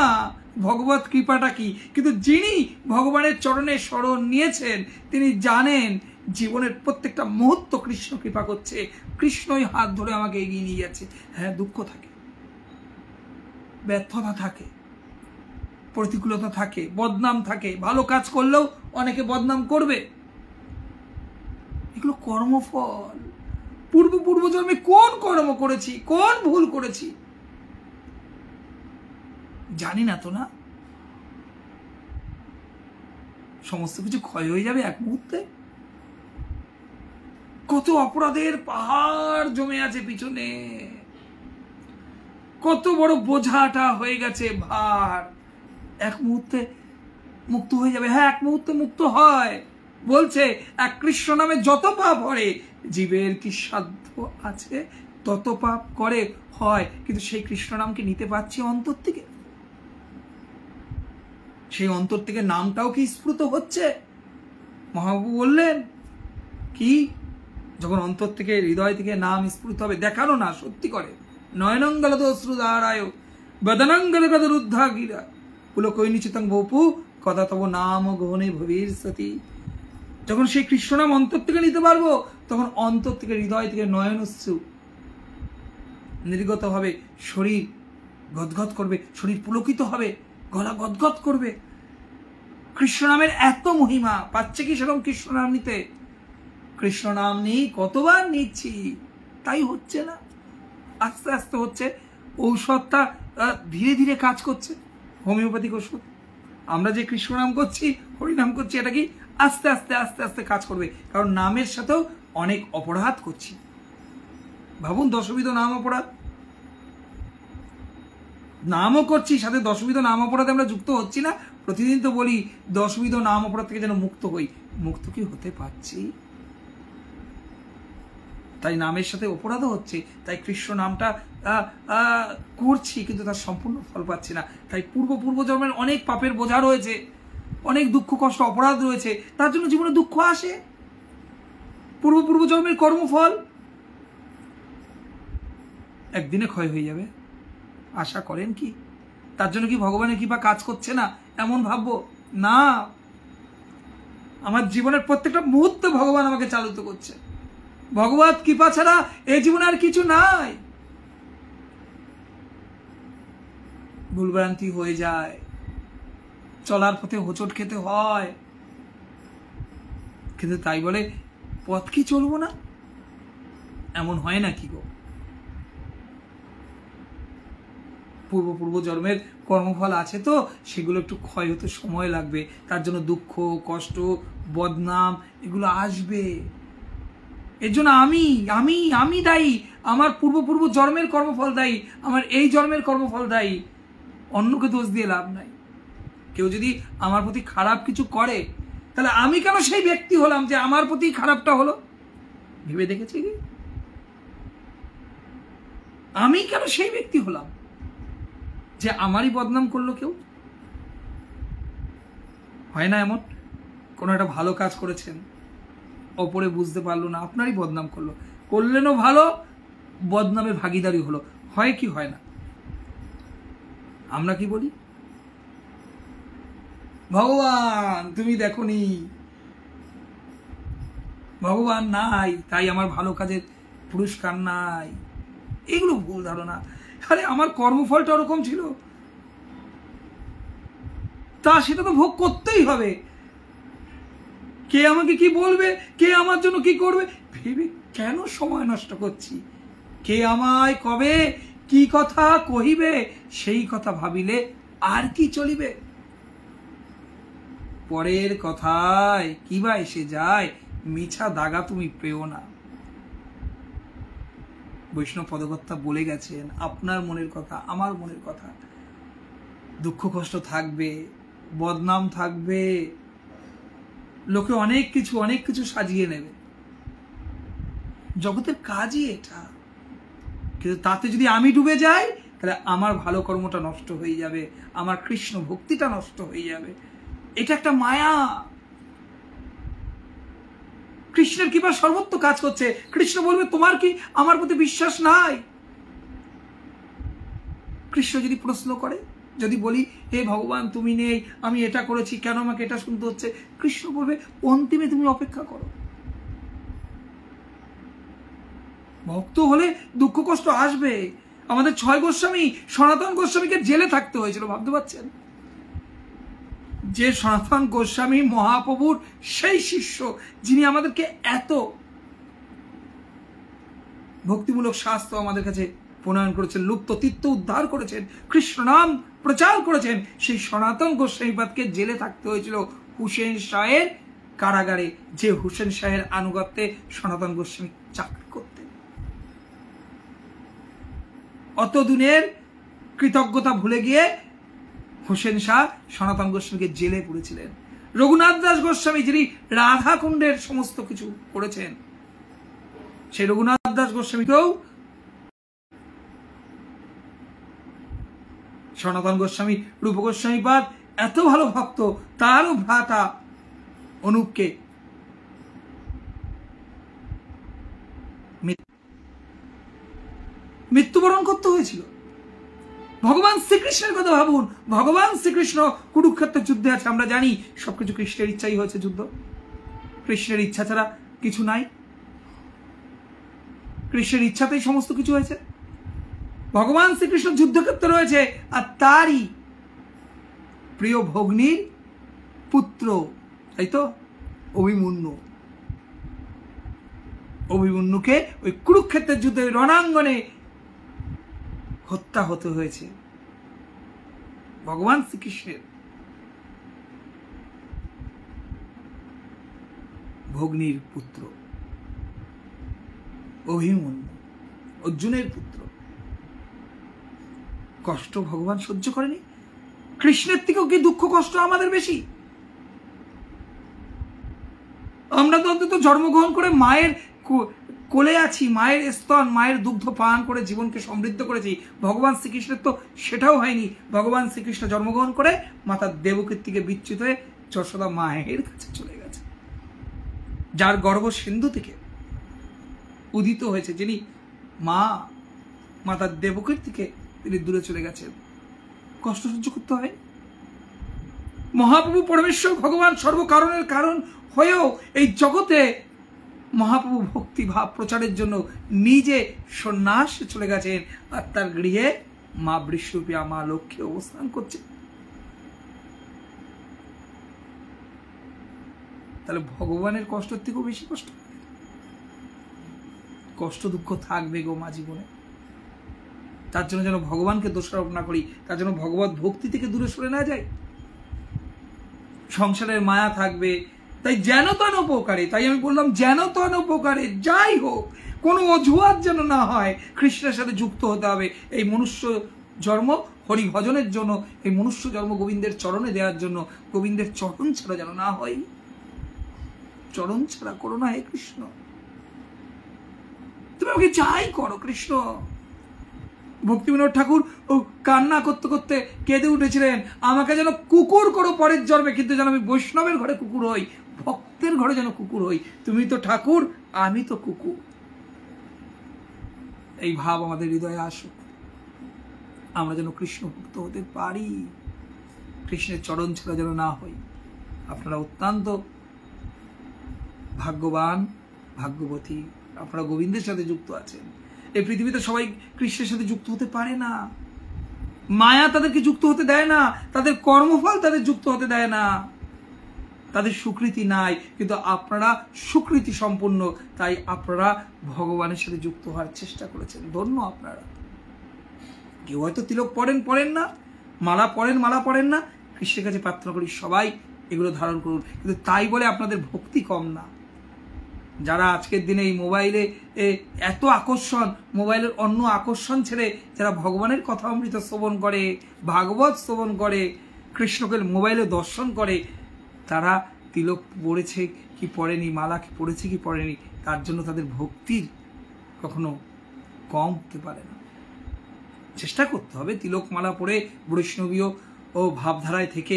ভগবত কৃপাটা কি। কিন্তু যিনি ভগবানের চরণে শরণ নিয়েছেন তিনি জানেন জীবনের প্রত্যেকটা মুহূর্ত কৃষ্ণ কৃপা করছে, কৃষ্ণই হাত ধরে আমাকে এগিয়ে নিয়ে যাচ্ছে। হ্যাঁ, দুঃখ থাকে, ব্যর্থতা থাকে, প্রতিকূলতা থাকে, বদনাম থাকে, ভালো কাজ করলেও অনেকে বদনাম করবে, এগুলো কর্মফল। পূর্বজন্মে কোন কর্ম করেছি, কোন ভুল করেছি জানি না তো না। সমস্ত কিছু ক্ষয় হয়ে যাবে এক মুহূর্তে। কত অপরাধের পাহাড় জমে আছে পিছনে, কত বড় বোঝাটা হয়ে গেছে ভার, এক মুহূর্তে মুক্ত হয়ে যাবে। হ্যাঁ, এক মুহূর্তে মুক্ত হয়। বলছে এক কৃষ্ণ নামে যত পাপ হয়, জীবের কি সাধ্য আছে তত পাপ করে হয়। কিন্তু সেই কৃষ্ণ নামকে নিতে পারছি অন্তর থেকে? সেই অন্তর থেকে নামটাও কি স্ফুট হচ্ছে? মহাপ্রভু বললেন কি, যখন অন্তর থেকে, হৃদয় থেকে নাম স্ফুট হবে, দেখানো না, সত্যি করে, নয়নঙ্গলদ অশ্রুধারায় বদনঙ্গলগদ রুদ্ধা গিরা পুলকৈনিচিতং বপু কথা তব নাম গহনে ভবিষ্যতি। যখন সেই কৃষ্ণ নাম অন্তর থেকে নিতে পারবো, তখন অন্তর থেকে, হৃদয় থেকে নয়নশ্রু নির্গত হবে, শরীর গদগদ করবে, শরীর পুলকিত হবে, গলা গদগদ করবে। কৃষ্ণ নামের এত মহিমা, পাচ্ছে কি সেরকম কৃষ্ণ নাম নিতে? কৃষ্ণ নাম নেই, কতবার নিচ্ছি, তাই হচ্ছে না। আস্তে আস্তে হচ্ছে। ঔষধটা ধীরে ধীরে কাজ করছে, হোমিওপ্যাথিক ওষুধ। আমরা যে কৃষ্ণ নাম করছি, হরিনাম করছি, এটা কি আস্তে আস্তে আস্তে আস্তে কাজ করবে। কারণ নামের সাথেও অনেক অপরাধ করছি। ভাবুন, দশবিধ নাম অপরাধ, নামও করছি, সাথে দশবিধ নাম অপরাধে আমরা যুক্ত হচ্ছি না। প্রতিদিন তো বলি দশবিধ নাম অপরাধ থেকে যেন মুক্ত হই, মুক্ত কি হতে পারছি? তাই নামের সাথে অপরাধও হচ্ছে, তাই কৃষ্ণ নামটা করছি, কিন্তু তার সম্পূর্ণ ফল পাচ্ছি না। তাই পূর্বজন্মের অনেক পাপের বোঝা রয়েছে, অনেক দুঃখ কষ্ট অপরাধ রয়েছে, তার জন্য জীবনে দুঃখ আসে। পূর্বজন্মের কর্মফল একদিনে ক্ষয় হয়ে যাবে, আশা করেন কি? তার জন্য কি ভগবানের কৃপা কাজ করছে না এমন ভাববো? না, আমার জীবনের প্রত্যেকটা মুহূর্তে ভগবান আমাকে চালিত করছে। ভগবত কৃপা ছাড়া এই জীবনে আর কিছু নাই। ভুলভ্রান্তি হয়ে যায়, চলার পথে হোঁচট খেতে হয়, কিন্তু তাই বলে পথ কি চলবো না? এমন হয় না কি গো? পূর্ব জন্মের কর্মফল আছে তো, সেগুলো একটু ক্ষয় হতে সময় লাগবে। তার জন্য দুঃখ কষ্ট বদনাম এগুলো আসবে। এর জন্য আমি দায়ী, আমার পূর্ব জন্মের কর্মফল দায়ী, আমার এই জন্মের কর্মফল দায়ী। অন্যকে দোষ দিয়ে লাভ নাই। কেউ যদি আমার প্রতি খারাপ কিছু করে, তাহলে আমি কেন সেই ব্যক্তি হলাম যে আমার প্রতি খারাপটা হলো? ভেবে দেখেছি কি আমি কেন সেই ব্যক্তি হলাম যে আমারই বদনাম করলো কেউ? হয় না এমন? কোনো একটা ভালো কাজ করেছেন, অপরে বুঝতে পারলো না, আপনারই বদনাম করলো, করলেনও ভালো, বদনামে ভাগিদারি হলো। হয় কি হয় না? আমরা কি বলি? ভগবান তুমি দেখোনি, ভগবান নাই তাই আমার ভালো কাজের পুরস্কার নাই। এগুলো ভুল ধারণা। আরে আমার কর্মফলটা ওরকম ছিল, তা সেটা তো ভোগ করতেই হবে। কে আমাকে কি বলবে, কে আমার জন্য কি করবে ভেবে কেন সময় নষ্ট করছি? কে আমায় কবে কি কথা কহিবে, সেই কথা ভাবিলে আর কি চলিবে? পরের কথায় কি বা এসে যায়, মিছা দাগা তুমি পেও না। বৈষ্ণব পদকর্তা বলে গেছেন, আপনার মনের কথা, আমার মনের কথা। দুঃখ কষ্ট থাকবে, বদনাম থাকবে, লোকে অনেক কিছু সাজিয়ে নেবে, জগতের কাজই এটা। কিন্তু তাতে যদি আমি ডুবে যাই তাহলে আমার ভালো কর্মটা নষ্ট হয়ে যাবে, আমার কৃষ্ণ ভক্তিটা নষ্ট হয়ে যাবে। এটা একটা মায়া। কৃষ্ণের কৃপা সর্বত্র কাজ করছে। কৃষ্ণ বলবে তোমার কি আমার প্রতি বিশ্বাস নাই? কৃষ্ণ যদি প্রশ্ন করে, যদি বলি হে ভগবান তুমি নেই, আমি এটা করেছি, কেন আমাকে এটা শুনতে হচ্ছে, কৃষ্ণ বলবে অন্তিমে তুমি অপেক্ষা করো। ভক্ত হলে দুঃখ কষ্ট আসবে। আমাদের 6 গোস্বামী, সনাতন গোস্বামীকে জেলে থাকতে হয়েছিল, ভাবতে পারছেন? যে সনাতন গোস্বামী মহাপ্রভুর সেই শিষ্য, যিনি আমাদেরকে এত ভক্তিমূলক শাস্ত্র আমাদের কাছে প্রণয়ন করেছেন, লুপ্ত তীর্থ উদ্ধার করেছেন, কৃষ্ণ নাম প্রচার করেছেন, সেই সনাতন গোস্বামীপাদকে জেলে থাকতে হয়েছিল হুসেন শাহের কারাগারে, যে হুসেন শাহের আনুগত্যে সনাতন গোস্বামী চাকরি করতেন। অত দিনের কৃতজ্ঞতা ভুলে গিয়ে হুসেন শাহ সনাতন গোস্বামীকে জেলে পুরেছিলেন। রঘুনাথ দাস গোস্বামী, যিনি রাধাকুণ্ডের সমস্ত কিছু করেছেন, সেই রঘুনাথ দাস গোস্বামীকেও সনাতন গোস্বামী, রূপ গোস্বামীপাদ এত ভালো ভক্ত, তারও ভ্রাতা অনুপকে মৃত্যুবরণ করতে হয়েছিল। ভগবান শ্রীকৃষ্ণের কথা ভাবুন। ভগবান শ্রীকৃষ্ণ কুরুক্ষেত্রের যুদ্ধে আছে, আমরা জানি সবকিছু কৃষ্ণের ইচ্ছাই হয়েছে যুদ্ধ। কৃষ্ণের ইচ্ছা ছাড়া কিছু নাই, কৃষ্ণের ইচ্ছাতেই সমস্ত কিছু হয়েছে। ভগবান শ্রীকৃষ্ণ যুদ্ধক্ষেত্রে রয়েছে, আর তারই প্রিয় ভগ্নীর পুত্র, তাই তো, অভিমন্যুকে ওই কুরুক্ষেত্রের যুদ্ধে রণাঙ্গনে হত্যা হতে হয়েছে। ভগবান শ্রীকৃষ্ণের ভগ্নীর পুত্র অভিমন্যু, অর্জুনের পুত্র। কষ্ট ভগবান সহ্য করেনি? কৃষ্ণের থেকেও কি দুঃখ কষ্ট আমাদের বেশি? আমরা তো অন্তত জন্মগ্রহণ করে মায়ের কোলে আছি, মায়ের স্তন, মায়ের দুগ্ধ পান করে জীবনকে সমৃদ্ধ করেছি। ভগবান শ্রীকৃষ্ণের তো সেটাও হয়নি। ভগবান শ্রীকৃষ্ণ জন্মগ্রহণ করে মাতা দেবকীর থেকে বিচ্যুত হয়ে যশোদা মায়ের কাছে চলে গেছে, যার গর্ভ সিন্ধু থেকে উদিত হয়েছে, যিনি মাতা দেবকীর থেকে তিনি দূরে চলে গেছেন। কষ্ট সহ্য করতে হয়। মহাপ্রভু পরমেশ্বর ভগবান সর্বকারণের কারণ হয়েও এই জগতে মহাপ্রভু ভক্তি ভাব প্রচারের জন্য নিজে সন্ন্যাস চলে গেছেন, আর তার গৃহে মা বৃষরূপিয়া মা লক্ষ্মী অবস্থান করছে। তাহলে ভগবানের কষ্টের থেকেও বেশি কষ্ট দুঃখ থাকবে গো মা জীবনে। তার জন্য যেন ভগবানকে দোষারোপ না করি, তার জন্য ভগবত ভক্তি থেকে দূরে সরে না যাই। সংসারের মায়া থাকবে, তাই যেন তেন উপকারে, তাই আমি বললাম যেন তেন উপকারে যাই হোক, কোনো অজুহাত যেন না হয়, কৃষ্ণের সাথে যুক্ত হতে হবে। এই মনুষ্য জন্ম হরি ভজনের জন্য, এই মনুষ্য জন্ম গোবিন্দের চরণে দেওয়ার জন্য, গোবিন্দের চরণ ছাড়া যেন না হয়। চরণ ছাড়া করো না হে কৃষ্ণ, তুমি আমাকে যাই করো কৃষ্ণ। ভক্তিবিনোদ ঠাকুর ও কান্না করতে করতে কেঁদে উঠেছিলেন, আমাকে যেন কুকুর করো পরের জন্মে, কিন্তু যেন আমি বৈষ্ণবের ঘরে কুকুর হই, ভক্তের ঘরে যেন কুকুর হই। তুমি তো ঠাকুর, আমি তো কুকুর। এই ভাব আমাদের হৃদয়ে আসুক, আমরা যেন কৃষ্ণ ভক্ত হতে পারি, কৃষ্ণের চরণ ছাড়া যেন না হই। আপনারা অত্যন্ত ভাগ্যবান, ভাগ্যবতী, আপনারা গোবিন্দের সাথে যুক্ত আছেন। এই পৃথিবীতে সবাই কৃষ্ণের সাথে যুক্ত হতে পারে না, মায়া তাদেরকে যুক্ত হতে দেয় না, তাদের কর্মফল তাদের যুক্ত হতে দেয় না, তাদের স্বীকৃতি নাই। কিন্তু আপনারা স্বীকৃতি সম্পন্ন, তাই আপনারা ভগবানের সাথে যুক্ত হওয়ার চেষ্টা করেছেন, ধন্য আপনারা। কেউ হয়তো তিলক পড়েন না, মালা পড়েন না, কৃষ্ণের কাছে প্রার্থনা করি সবাই এগুলো ধারণ করুন, কিন্তু তাই বলে আপনাদের ভক্তি কম না। যারা আজকের দিনে এই মোবাইলে এত আকর্ষণ, মোবাইলের অন্য আকর্ষণ ছেড়ে যারা ভগবানের কথা অমৃত শ্রবণ করে, ভাগবত শ্রবণ করে, কৃষ্ণকে মোবাইলে দর্শন করে, তারা তিলক পড়েছে কি পড়েনি, মালা পড়েছে কি পড়েনি, তার জন্য তাদের ভক্তির কখনো কম হতে পারে না। চেষ্টা করতে হবে তিলক মালা পড়ে বৈষ্ণবীয় ও ভাবধারায় থেকে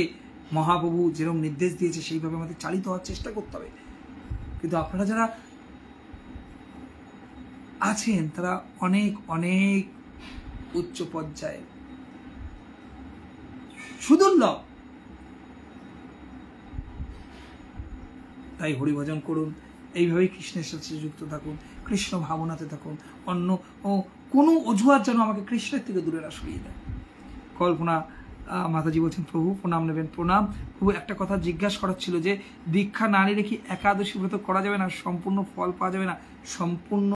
মহাপ্রভু যেরকম নির্দেশ দিয়েছে সেইভাবে আমাদের চালিত হওয়ার চেষ্টা করতে হবে। কিন্তু আপনারা যারা আছেন তারা অনেক অনেক উচ্চ পর্যায়ে, সুদুর্লভ। তাই হরিভজন করুন, এইভাবেই কৃষ্ণের সাথে যুক্ত থাকুন, কৃষ্ণ ভাবনাতে থাকুন। অন্য কোনো অজুহাত যেন আমাকে কৃষ্ণের থেকে দূরে না সরিয়ে দেয়। কল্পনা মাতাজি বলছেন, প্রভু প্রণাম নেবেন। প্রণাম। প্রভু একটা কথা জিজ্ঞাসা করার ছিল যে দীক্ষা না নিলে কি একাদশী ব্রত করা যাবে না, সম্পূর্ণ ফল পাওয়া যাবে না? সম্পূর্ণ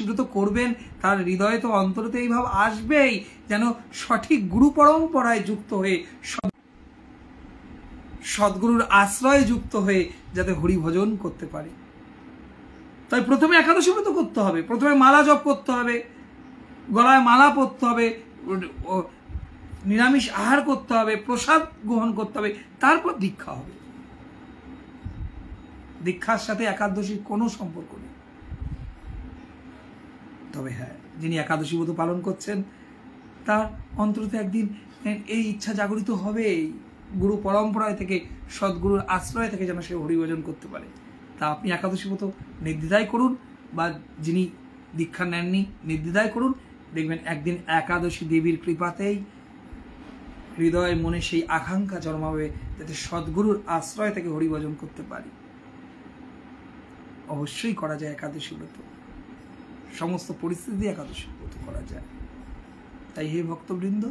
ব্রত করবেন, তার হৃদয়ে তো অন্তরে তো এই ভাব আসবেই যেন সঠিক গুরু পরম্পরায় যুক্ত হয়ে, সদ্গুরুর আশ্রয়ে যুক্ত হয়ে যাতে হরি ভজন করতে পারে। তাই প্রথমে একাদশী ব্রত করতে হবে, প্রথমে মালা জপ করতে হবে, গলায় মালা পরতে হবে, নিরামিষ আহার করতে হবে, প্রসাদ গ্রহণ করতে হবে, তারপর দীক্ষা হবে। দীক্ষার সাথে একাদশীর কোনো সম্পর্ক নেই। তবে হ্যাঁ, যিনি একাদশী ব্রত পালন করছেন তার অন্তত একদিন এই ইচ্ছা জাগরিত হবেই, গুরু পরম্পরায় থেকে, সদ্গুরুর আশ্রয় থেকে যেন সে হরিভজন করতে পারে। তা আপনি একাদশী ব্রত নির্দ্বিধায় করুন, বা যিনি দীক্ষা নেননি নির্দ্বিধায় করুন। দেখবেন একদিন একাদশী দেবীর কৃপাতেই হৃদয় মনে সেই আকাঙ্ক্ষা জন্মাবে যাতে সদ্গুরুর আশ্রয় থেকে হরিভজন করতে পারি। অবশ্যই করা যায় একাদশী ব্রত, সমস্ত পরিস্থিতি একাদশী ব্রত করা যায়। তাই হে ভক্তবৃন্দ,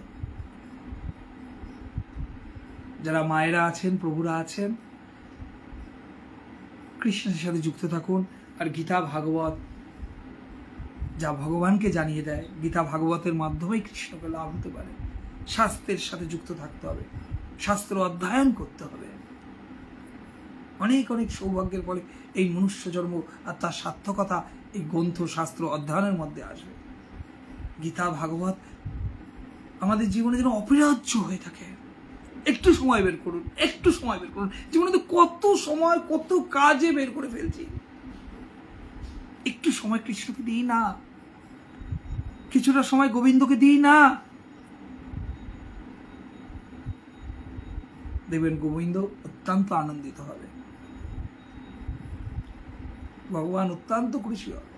যারা মায়েরা আছেন, প্রভুরা আছেন, কৃষ্ণের সাথে যুক্ত থাকুন। আর গীতা ভাগবত যা ভগবানকে জানিয়ে দেয়, গীতা ভাগবতের মাধ্যমেই কৃষ্ণকে লাভ হতে পারে। শাস্ত্রের সাথে যুক্ত থাকতে হবে, শাস্ত্র অধ্যয়ন করতে হবে। অনেক অনেক সৌভাগ্যের ফলে এই মনুষ্য জন্ম আর তার সার্থকতা এই গ্রন্থ শাস্ত্র অধ্যয়নের মধ্যে আসবে। গীতা ভাগবত আমাদের জীবনে যেন অপরিহার্য হয়ে থাকে। একটু সময় বের করুন, একটু সময় বের করুন। জীবনে তো কত সময়, কত কাজে বের করে ফেলছি। একটু সময় কৃষ্ণকে দিই না, কিছুটা সময় গোবিন্দকে দিই না, দেখবেন গোবিন্দ অত্যন্ত আনন্দিত হবে, ভগবান অত্যন্ত খুশি হবে।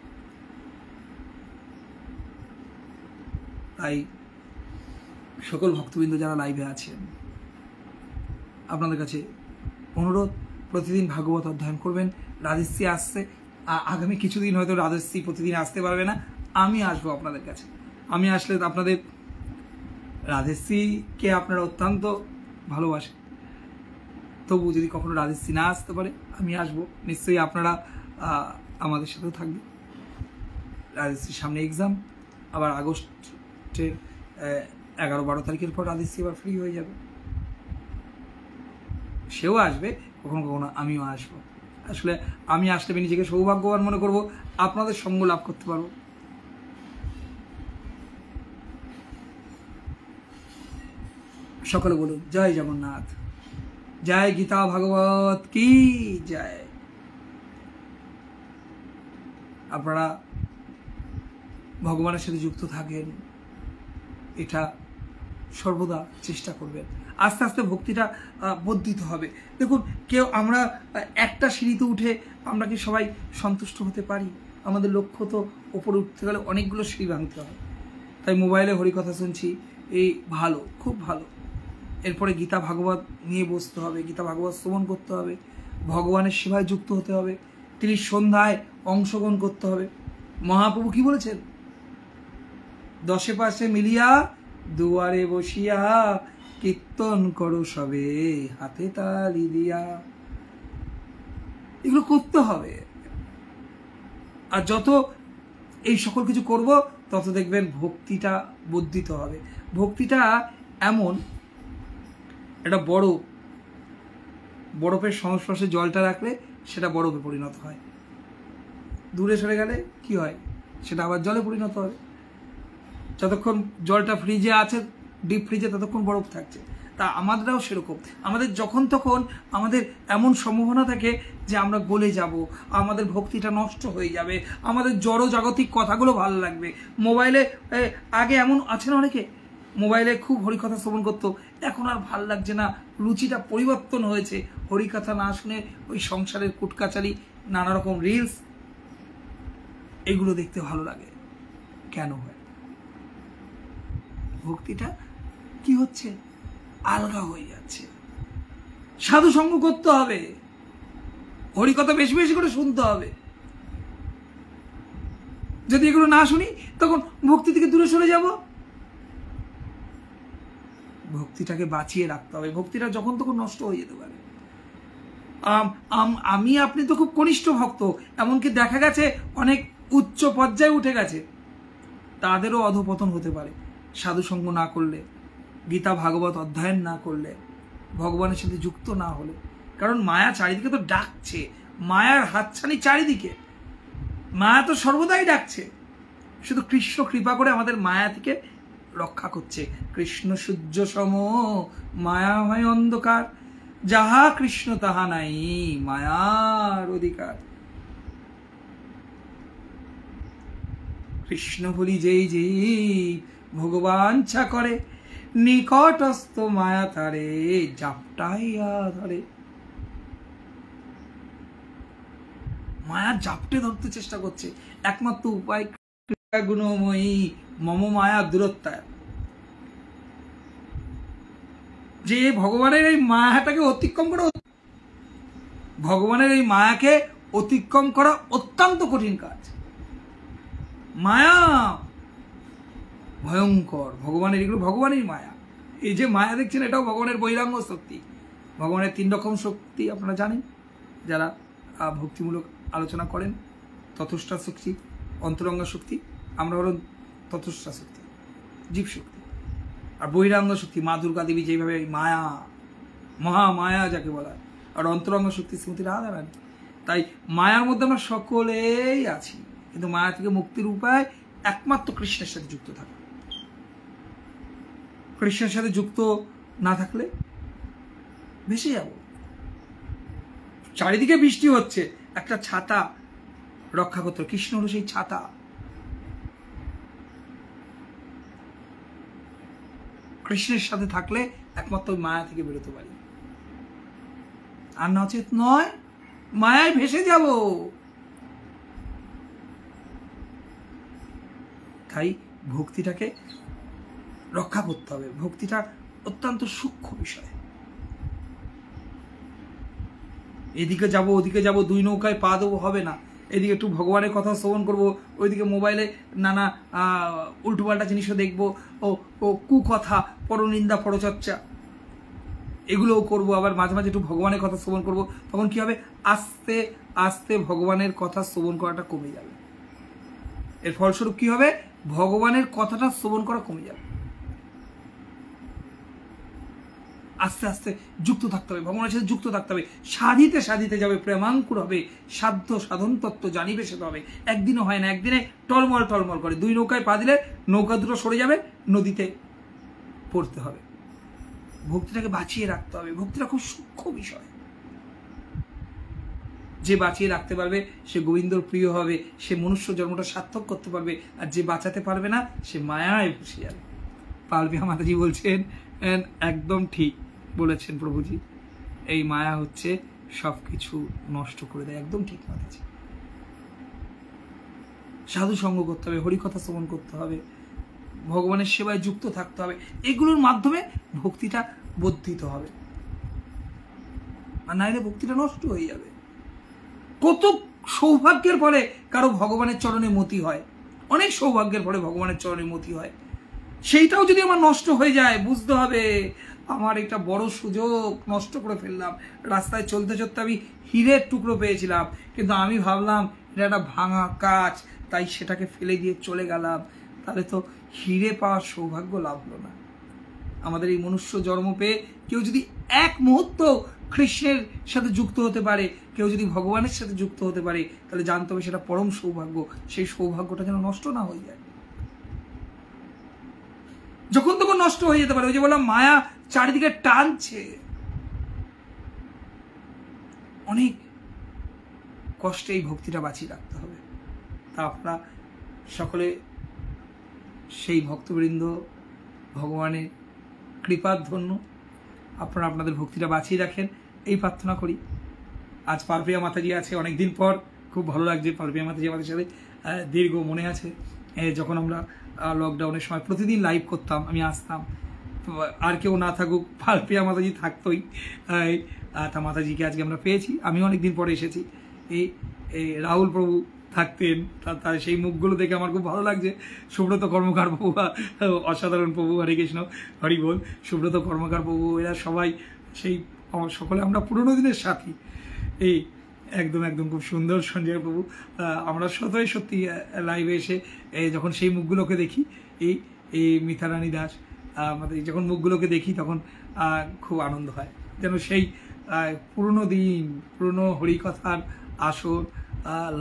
তাই সকল ভক্তবৃন্দ যারা লাইভে আছেন, আপনাদের কাছে অনুরোধ, প্রতিদিন ভাগবত অধ্যয়ন করবেন। রাজশ্রী আসছে, আগামী কিছুদিন হয়তো রাজশ্রী প্রতিদিন আসতে পারবে না, আমি আসবো আপনাদের কাছে। আমি আসলে আপনাদের, রাজশ্রীকে আপনারা অত্যন্ত ভালোবাসেন, তবু যদি কখনো রাজশ্রী না আসতে পারে আমি আসবো, নিশ্চয়ই আপনারা আমাদের সাথেও থাকবেন। রাজশ্রীর সামনে এক্সাম, আবার আগস্টের 11-12 তারিখের পর রাজশ্রী আবার ফ্রি হয়ে যাবে, সেও আসবে, কখনো কখনো আমিও আসবো। আসলে আমি আসলে নিজেকে সৌভাগ্যবান মনে করব, আপনাদের সঙ্গ লাভ করতে পারবো। সকলে বলুন জয় জগন্নাথ, জয় গীতা ভাগবত কি জয়। আপনারা ভগবানের সাথে যুক্ত থাকেন, এটা সর্বদা চেষ্টা করবেন। আস্তে আস্তে ভক্তিটা বর্ধিত হবে। দেখুন, কেউ আমরা একটা সিঁড়িতে উঠে আমরা কি সবাই সন্তুষ্ট হতে পারি? আমাদের লক্ষ্য তো ওপরে উঠতে গেলে অনেকগুলো সিঁড়ি ভাঙতে হয়। তাই মোবাইলে হরিকথা শুনছি, এই ভালো, খুব ভালো। এরপরে গীতা ভাগবত নিয়ে বসতে হবে, গীতা ভাগবত শ্রবণ করতে হবে, ভগবানের সেবায় যুক্ত হতে হবে, তিনি সন্ধ্যায় অংশগ্রহণ করতে হবে। মহাপ্রভু কি বলেছেন? 10 পাশে মিলিয়া দুয়ারে বসিয়া কীর্তন করো সবে হাতে তালি দিয়া। এগুলো করতে হবে। আর যত এই সকল কিছু করব, তত দেখবেন ভক্তিটা বর্ধিত হবে। ভক্তিটা এমন একটা বরফের সংস্পর্শে জলটা রাখলে সেটা বরফে পরিণত হয়, দূরে সরে গেলে কি হয়? সেটা আবার জলে পরিণত হবে। যতক্ষণ জলটা ফ্রিজে আছে, ডিপ ফ্রিজে, ততক্ষণ বরফ থাকছে। তা আমাদেরও সেরকম। আমাদের যখন তখন আমাদের এমন সম্ভাবনা থাকে যে আমরা গলে যাব, আমাদের ভক্তিটা নষ্ট হয়ে যাবে, আমাদের জড় জাগতিক কথাগুলো ভালো লাগবে। মোবাইলে আগে এমন আছে না অনেকে মোবাইলে খুব হরিকথা শ্রবণ করতো, এখন আর ভাল লাগছে না, রুচিটা পরিবর্তন হয়েছে, হরিকথা না শুনে ওই সংসারের কুটকাচারি নানা রকম রিলস এগুলো দেখতে ভালো লাগে। কেন হয়? ভক্তিটা কি হচ্ছে? আলগা হয়ে যাচ্ছে। সাধু সঙ্গ করতে হবে, হরিকথা বেশি বেশি করে শুনতে হবে। যদি এগুলো না শুনি তখন ভক্তি থেকে দূরে সরে যাব। ভক্তিটাকে বাঁচিয়ে রাখতে হবে। ভক্তিটা যখন তখন নষ্ট হয়ে যেতে পারে। আমি আপনি তো খুব কনিষ্ঠ ভক্ত, এমনকি দেখা গেছে অনেক উচ্চ পর্যায়ে উঠে গেছে, তাদেরও অধপতন হতে পারে সাধুসঙ্গ না করলে, গীতা ভাগবত অধ্যয়ন না করলে, ভগবানের সাথে যুক্ত না হলে। কারণ মায়া চারিদিকে তো ডাকছে, মায়ার হাতছানি চারিদিকে, মায়া তো সর্বদাই ডাকছে। শুধু কৃষ্ণ কৃপা করে আমাদের মায়া থেকে রক্ষা করছে। কৃষ্ণ সূর্য সম মায়াময় অন্ধকার, যাহা কৃষ্ণ তাহা নাই মায়ার অধিকার। কৃষ্ণ বলি যেই যেই ভগবাঞ্ছা করে, নিকটস্থ মায়া তারে জাপটাইয়া ধরে। মায়া জাপটে ধরতে চেষ্টা করছে, একমাত্র উপায় গুণময়ী মম মায়া দূরত্বায়। যে ভগবানের এই মায়াটাকে অতিক্রম করা, ভগবানের এই মায়াকে অতিক্রম করা অত্যন্ত কঠিন কাজ। মায়া ভয়ঙ্কর, ভগবানের এগুলো ভগবানের মায়া। এই যে মায়া দেখছেন এটাও ভগবানের বহিরাঙ্গ শক্তি। ভগবানের 3 রকম শক্তি আপনারা জানেন যারা ভক্তিমূলক আলোচনা করেন। তথস্থা শক্তি, অন্তরঙ্গ শক্তি, আমরা হল তথস্থা শক্তি, জীব শক্তি। আর বহিরাঙ্গ শক্তি মা দুর্গা দেবী যেভাবে মায়া, মহামায়া যাকে বলা হয়, আর অন্তরঙ্গ শক্তি শ্রীমতী রাধা রানী। তাই মায়ার মধ্যে আমরা সকলেই আছি, কিন্তু মায়া থেকে মুক্তির উপায় একমাত্র কৃষ্ণের সাথে যুক্ত থাকা। কৃষ্ণের সাথে যুক্ত না থাকলে ভেসে যাব। চারিদিকে বৃষ্টি হচ্ছে, একটা ছাতা রক্ষা করতে, কৃষ্ণ হলো সেই ছাতা। কৃষ্ণের সাথে থাকলে একমাত্র মায়া থেকে বেরোতে পারি, আর নচেত নয় মায়ায় ভেসে যাব। তাই ভক্তিটাকে রক্ষা করতে হবে। ভক্তিটা অত্যন্ত সূক্ষ্ম বিষয়। এদিকে যাব ওদিকে যাব, 2 নৌকায় পা দেবো হবে না। এদিকে একটু ভগবানের কথা শ্রবণ করবো, ওইদিকে মোবাইলে নানা উল্টোপাল্টা জিনিসও দেখবো, ও কুকথা, পরনিন্দা, পরচর্চা এগুলোও করবো। আবার মাঝে মাঝে একটু ভগবানের কথা শ্রবণ করবো। তখন কি হবে? আস্তে আস্তে ভগবানের কথা শ্রবণ করাটা কমে যাবে। এর ফলস্বরূপ কি হবে? ভগবানের কথাটা শ্রবণ করা কমে যাবে। আস্তে আস্তে যুক্ত থাকতে হবে, ভগবানের সাথে যুক্ত থাকতে হবে। সাধিতে সাধিতে যাবে, প্রেমাঙ্কুর হবে, সাধ্য সাধন তত্ত্ব জানিবে সে হবে। একদিনও হয় না, একদিনে টলমল টলমল করে 2 নৌকায় পা দিলে নৌকা দুটো সরে যাবে, নদীতে পড়তে হবে। ভক্তিটাকে বাঁচিয়ে রাখতে হবে। ভক্তিটা খুব সূক্ষ্ম বিষয়। যে বাঁচিয়ে রাখতে পারবে সে গোবিন্দর প্রিয় হবে, সে মনুষ্য জন্মটা সার্থক করতে পারবে। আর যে বাঁচাতে পারবে না সে মায়ায় বসে যাবে। পালবিয়া মাতাজি বলছেন, একদম ঠিক বলেছেন প্রভুজি, এই মায়া হচ্ছে সবকিছু নষ্ট করে দেয়। একদম ঠিক মাতাজি। সাধু সঙ্গ করতে হবে, হরিকথা শ্রবণ করতে হবে, ভগবানের সেবায় যুক্ত থাকতে হবে। এগুলোর মাধ্যমে ভক্তিটা বর্ধিত হবে, আর নাইলে ভক্তিটা নষ্ট হয়ে যাবে। কত সৌভাগ্যের ফলে কারো ভগবানের চরণে মতি হয়, অনেক সৌভাগ্যের ফলে ভগবানের চরণে মতি হয়। সেইটাও যদি আমার নষ্ট হয়ে যায়, বুঝতে হবে আমার একটা বড় সুযোগ নষ্ট করে ফেললাম। রাস্তায় চলতে চলতে আমি হীরের টুকরো পেয়েছিলাম, কিন্তু আমি ভাবলাম এটা একটা ভাঙা কাজ, তাই সেটাকে ফেলে দিয়ে চলে গেলাম। তাহলে তো হীরে পাওয়ার সৌভাগ্য লাভ হলো না। আমাদের এই মনুষ্য জন্ম পেয়ে কেউ যদি এক মুহূর্ত কৃষ্ণের সাথে যুক্ত হতে পারে, কেউ যদি ভগবানের সাথে যুক্ত হতে পারে, তাহলে জানতে হবে সেটা পরম সৌভাগ্য। সেই সৌভাগ্যটা যেন নষ্ট না হয়ে যায়। যখন তখন নষ্ট হয়ে যেতে পারে। ওই যে বললাম মায়া চারিদিকে টানছে, অনেক কষ্টে এই ভক্তিটা বাঁচিয়ে রাখতে হবে। তা আপনারা সকলে সেই ভক্তবৃন্দ ভগবানের কৃপার ধন্য, আপনারা আপনাদের ভক্তিটা বাঁচিয়ে রাখেন, এই প্রার্থনা করি। আজ পারপ্রিয়া মাতাজি আছে, অনেকদিন পর, খুব ভালো লাগছে। পারপ্রিয়া মাতাজি আমাদের সাথে দীর্ঘ, মনে আছে যখন আমরা লকডাউনের সময় প্রতিদিন লাইভ করতাম, আমি আসতাম, আর কেউ না থাকুক পারপ্রিয়া মাতাজি থাকতোই। তা মাতাজিকে আজকে আমরা পেয়েছি, আমিও অনেকদিন পরে এসেছি। এই রাহুল প্রভু থাকতেন, তার সেই মুখগুলো দেখে আমার খুব ভালো লাগছে। সুব্রত কর্মকার প্রভু, অসাধারণ প্রভু, হরে কৃষ্ণ, হরি বল। সুব্রত কর্মকার প্রভু, এরা সবাই সেই সকলে আমরা পুরোনো দিনের সাথী। এই একদম একদম খুব সুন্দর সঞ্জয় প্রভু। আমরা সত্যি লাইভে এসে যখন সেই মুখগুলোকে দেখি, এই মিতারানী দাস, আমাদের যখন মুখগুলোকে দেখি তখন খুব আনন্দ হয়, যেন সেই পুরনো দিন, পুরনো হরিকথার আসর,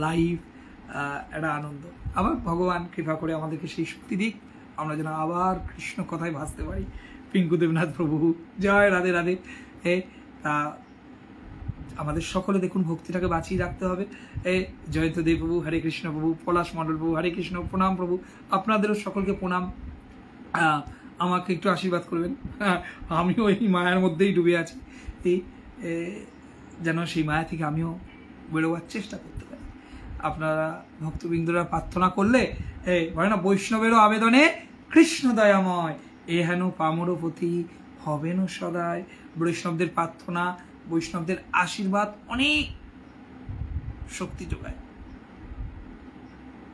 লাইভ, একটা আনন্দ। আবার ভগবান কৃপা করে আমাদেরকে সেই শক্তি দিক, আমরা যেন আবার কৃষ্ণ কথায় ভাসতে পারি। পিঙ্কু দেবনাথ প্রভু, জয় রাধে রাধে। তা আমাদের সকলে দেখুন ভক্তিটাকে বাঁচিয়ে রাখতে হবে। জয়ন্ত দেব প্রভু, হরে কৃষ্ণ প্রভু, পলাশ মণ্ডল প্রভু, হরে কৃষ্ণ, প্রণাম প্রভু। আপনাদেরও সকলকে প্রণাম। আমাকে একটু আশীর্বাদ করবেন, আমিও এই মায়ার মধ্যেই ডুবে আছি, যেন সেই মায়া থেকে আমিও বেরোবার চেষ্টা করতে পারি। আপনারা ভক্তবৃন্দরা প্রার্থনা করলে বলে না, বৈষ্ণবেরও আবেদনে কৃষ্ণ দয়াময়, এ হেন পামরপতি হবেন সদায়। বৈষ্ণবদের প্রার্থনা, বৈষ্ণবদের আশীর্বাদ অনেক শক্তি যোগায়।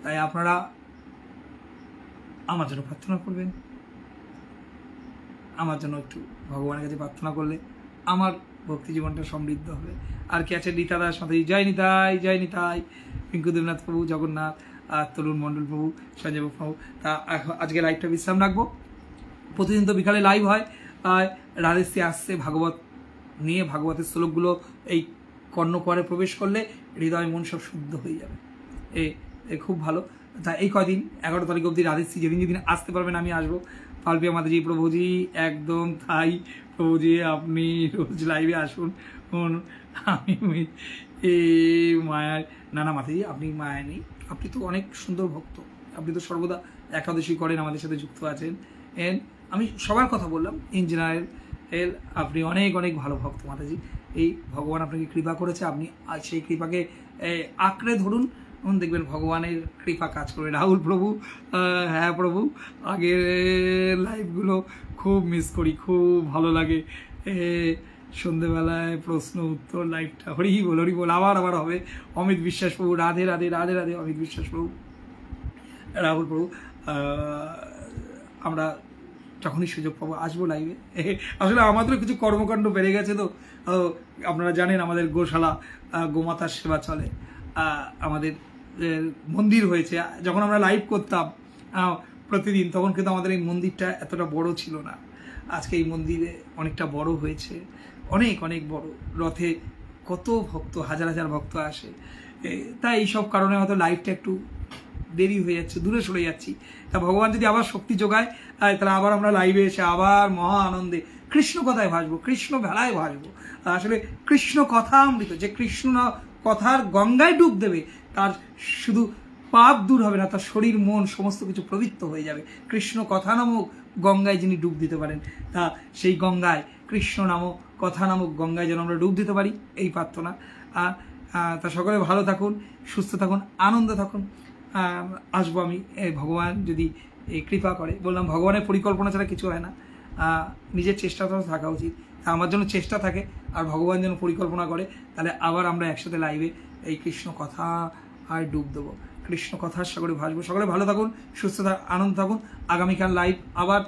তাই আপনারা আমার জন্য প্রার্থনা করবেন, আমার জন্য একটু ভগবানের কাছে প্রার্থনা করলে আমার ভক্তি জীবনটা সমৃদ্ধ হবে। আর কি আছে, রীতা দাস মাতাজি, জয় নিতাই, জয় নিতাই। পিঙ্কু দেবনাথ প্রভু, জগন্নাথ, আর তরুণ মণ্ডল প্রভু, সঞ্জয় প্রভু। তা আজকে লাইভটা বিশ্রাম রাখবো। প্রতিদিন তো বিকালে লাইভ হয়, রাধেশ্রী আসছে ভাগবত নিয়ে, ভাগবতের শ্লোকগুলো এই কর্ণকুয়ারে প্রবেশ করলে হৃদয় মন সব শুদ্ধ হয়ে যাবে। খুব ভালো। তা এই কদিন 11 তারিখ অবধি রাধেশ্রী যেদিন যেদিন আসতে পারবেন আমি আসবো। পালপিয়া মাতাজি, প্রভুজি একদম তাই, প্রভুজি আপনি রোজ লাইভে আসুন। আমি মায়ায় না মাতাজি, আপনি মায়া নেই, আপনি তো অনেক সুন্দর ভক্ত, আপনি তো সর্বদা একাদশী করেন, আমাদের সাথে যুক্ত আছেন। আমি সবার কথা বললাম, ইন জেনারেল আপনি অনেক অনেক ভালো ভক্ত মাতাজি। এই ভগবান আপনাকে কৃপা করেছে, আপনি সেই কৃপাকে আঁকড়ে ধরুন, দেখবেন ভগবানের কৃপা কাজ করবে। রাহুল প্রভু, হ্যাঁ প্রভু, আগের লাইভগুলো খুব মিস করি, খুব ভালো লাগে। সন্ধেবেলায় প্রশ্ন উত্তর লাইভটা, হরি বল হরি বল, আবার আবার হবে। অমিত বিশ্বাস প্রভু, রাধে রাধে রাধে রাধে। অমিত বিশ্বাস প্রভু, রাহুল প্রভু, আমরা যখনই সুযোগ পাবো আসবো লাইভে। আসলে আমাদেরও কিছু কর্মকাণ্ড বেড়ে গেছে, তো আপনারা জানেন আমাদের গোশালা, গোমাতার সেবা চলে, আমাদের মন্দির হয়েছে। যখন আমরা লাইভ করতাম প্রতিদিন, তখন কিন্তু আমাদের এই মন্দিরটা এতটা বড় ছিল না। আজকে এই মন্দিরে অনেকটা বড় হয়েছে, অনেক অনেক বড়। রথে কত ভক্ত, হাজার হাজার ভক্ত আসে। তাই এইসব কারণে হয়তো লাইভটা একটু দেরি হয়ে যাচ্ছে, দূরে সরে যাচ্ছি। তা ভগবান যদি আবার শক্তি যোগায়, তাহলে আবার আমরা লাইভে এসে আবার মহা আনন্দে কৃষ্ণ কথায় ভাসবো, কৃষ্ণ ভেলায় ভাসবো। আসলে কৃষ্ণ কথা অমৃত, যে কৃষ্ণ কথার গঙ্গায় ডুব দেবে তার শুধু পাপ দূর হবে না, তার শরীর মন সমস্ত কিছু পবিত্র হয়ে যাবে। কৃষ্ণ কথা নামক গঙ্গায় যিনি ডুব দিতে পারেন, তা সেই গঙ্গায়, কৃষ্ণ নামক কথা নামক গঙ্গায় যেন আমরা ডুব দিতে পারি, এই প্রার্থনা। তা সকলে ভালো থাকুন, সুস্থ থাকুন, আনন্দ থাকুন। আসবো আমি, ভগবান যদি কৃপা করে। বললাম ভগবানের পরিকল্পনা ছাড়া কিছু হয় না, নিজের চেষ্টা তো থাকা উচিত। তা আমার জন্য চেষ্টা থাকে, আর ভগবান যেন পরিকল্পনা করে, তাহলে আবার আমরা একসাথে লাইভে এই কৃষ্ণ কথা আর ডুব দেবো, কৃষ্ণ কথার সাগরে ভাসবো। সকলে ভালো থাকুন, সুস্থ আনন্দ থাকুন। আগামীকাল লাইভ আবার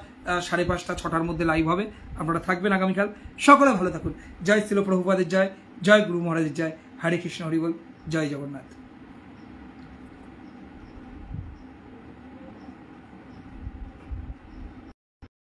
5:30 6টার মধ্যে লাইভ হবে, আপনারা থাকবেন আগামীকাল। সকলে ভালো থাকুন। জয় শ্রীল প্রভুপাদের জয়, জয় গুরু মহারাজের জয়, হরে কৃষ্ণ হরি বল, জয় জগন্নাথ।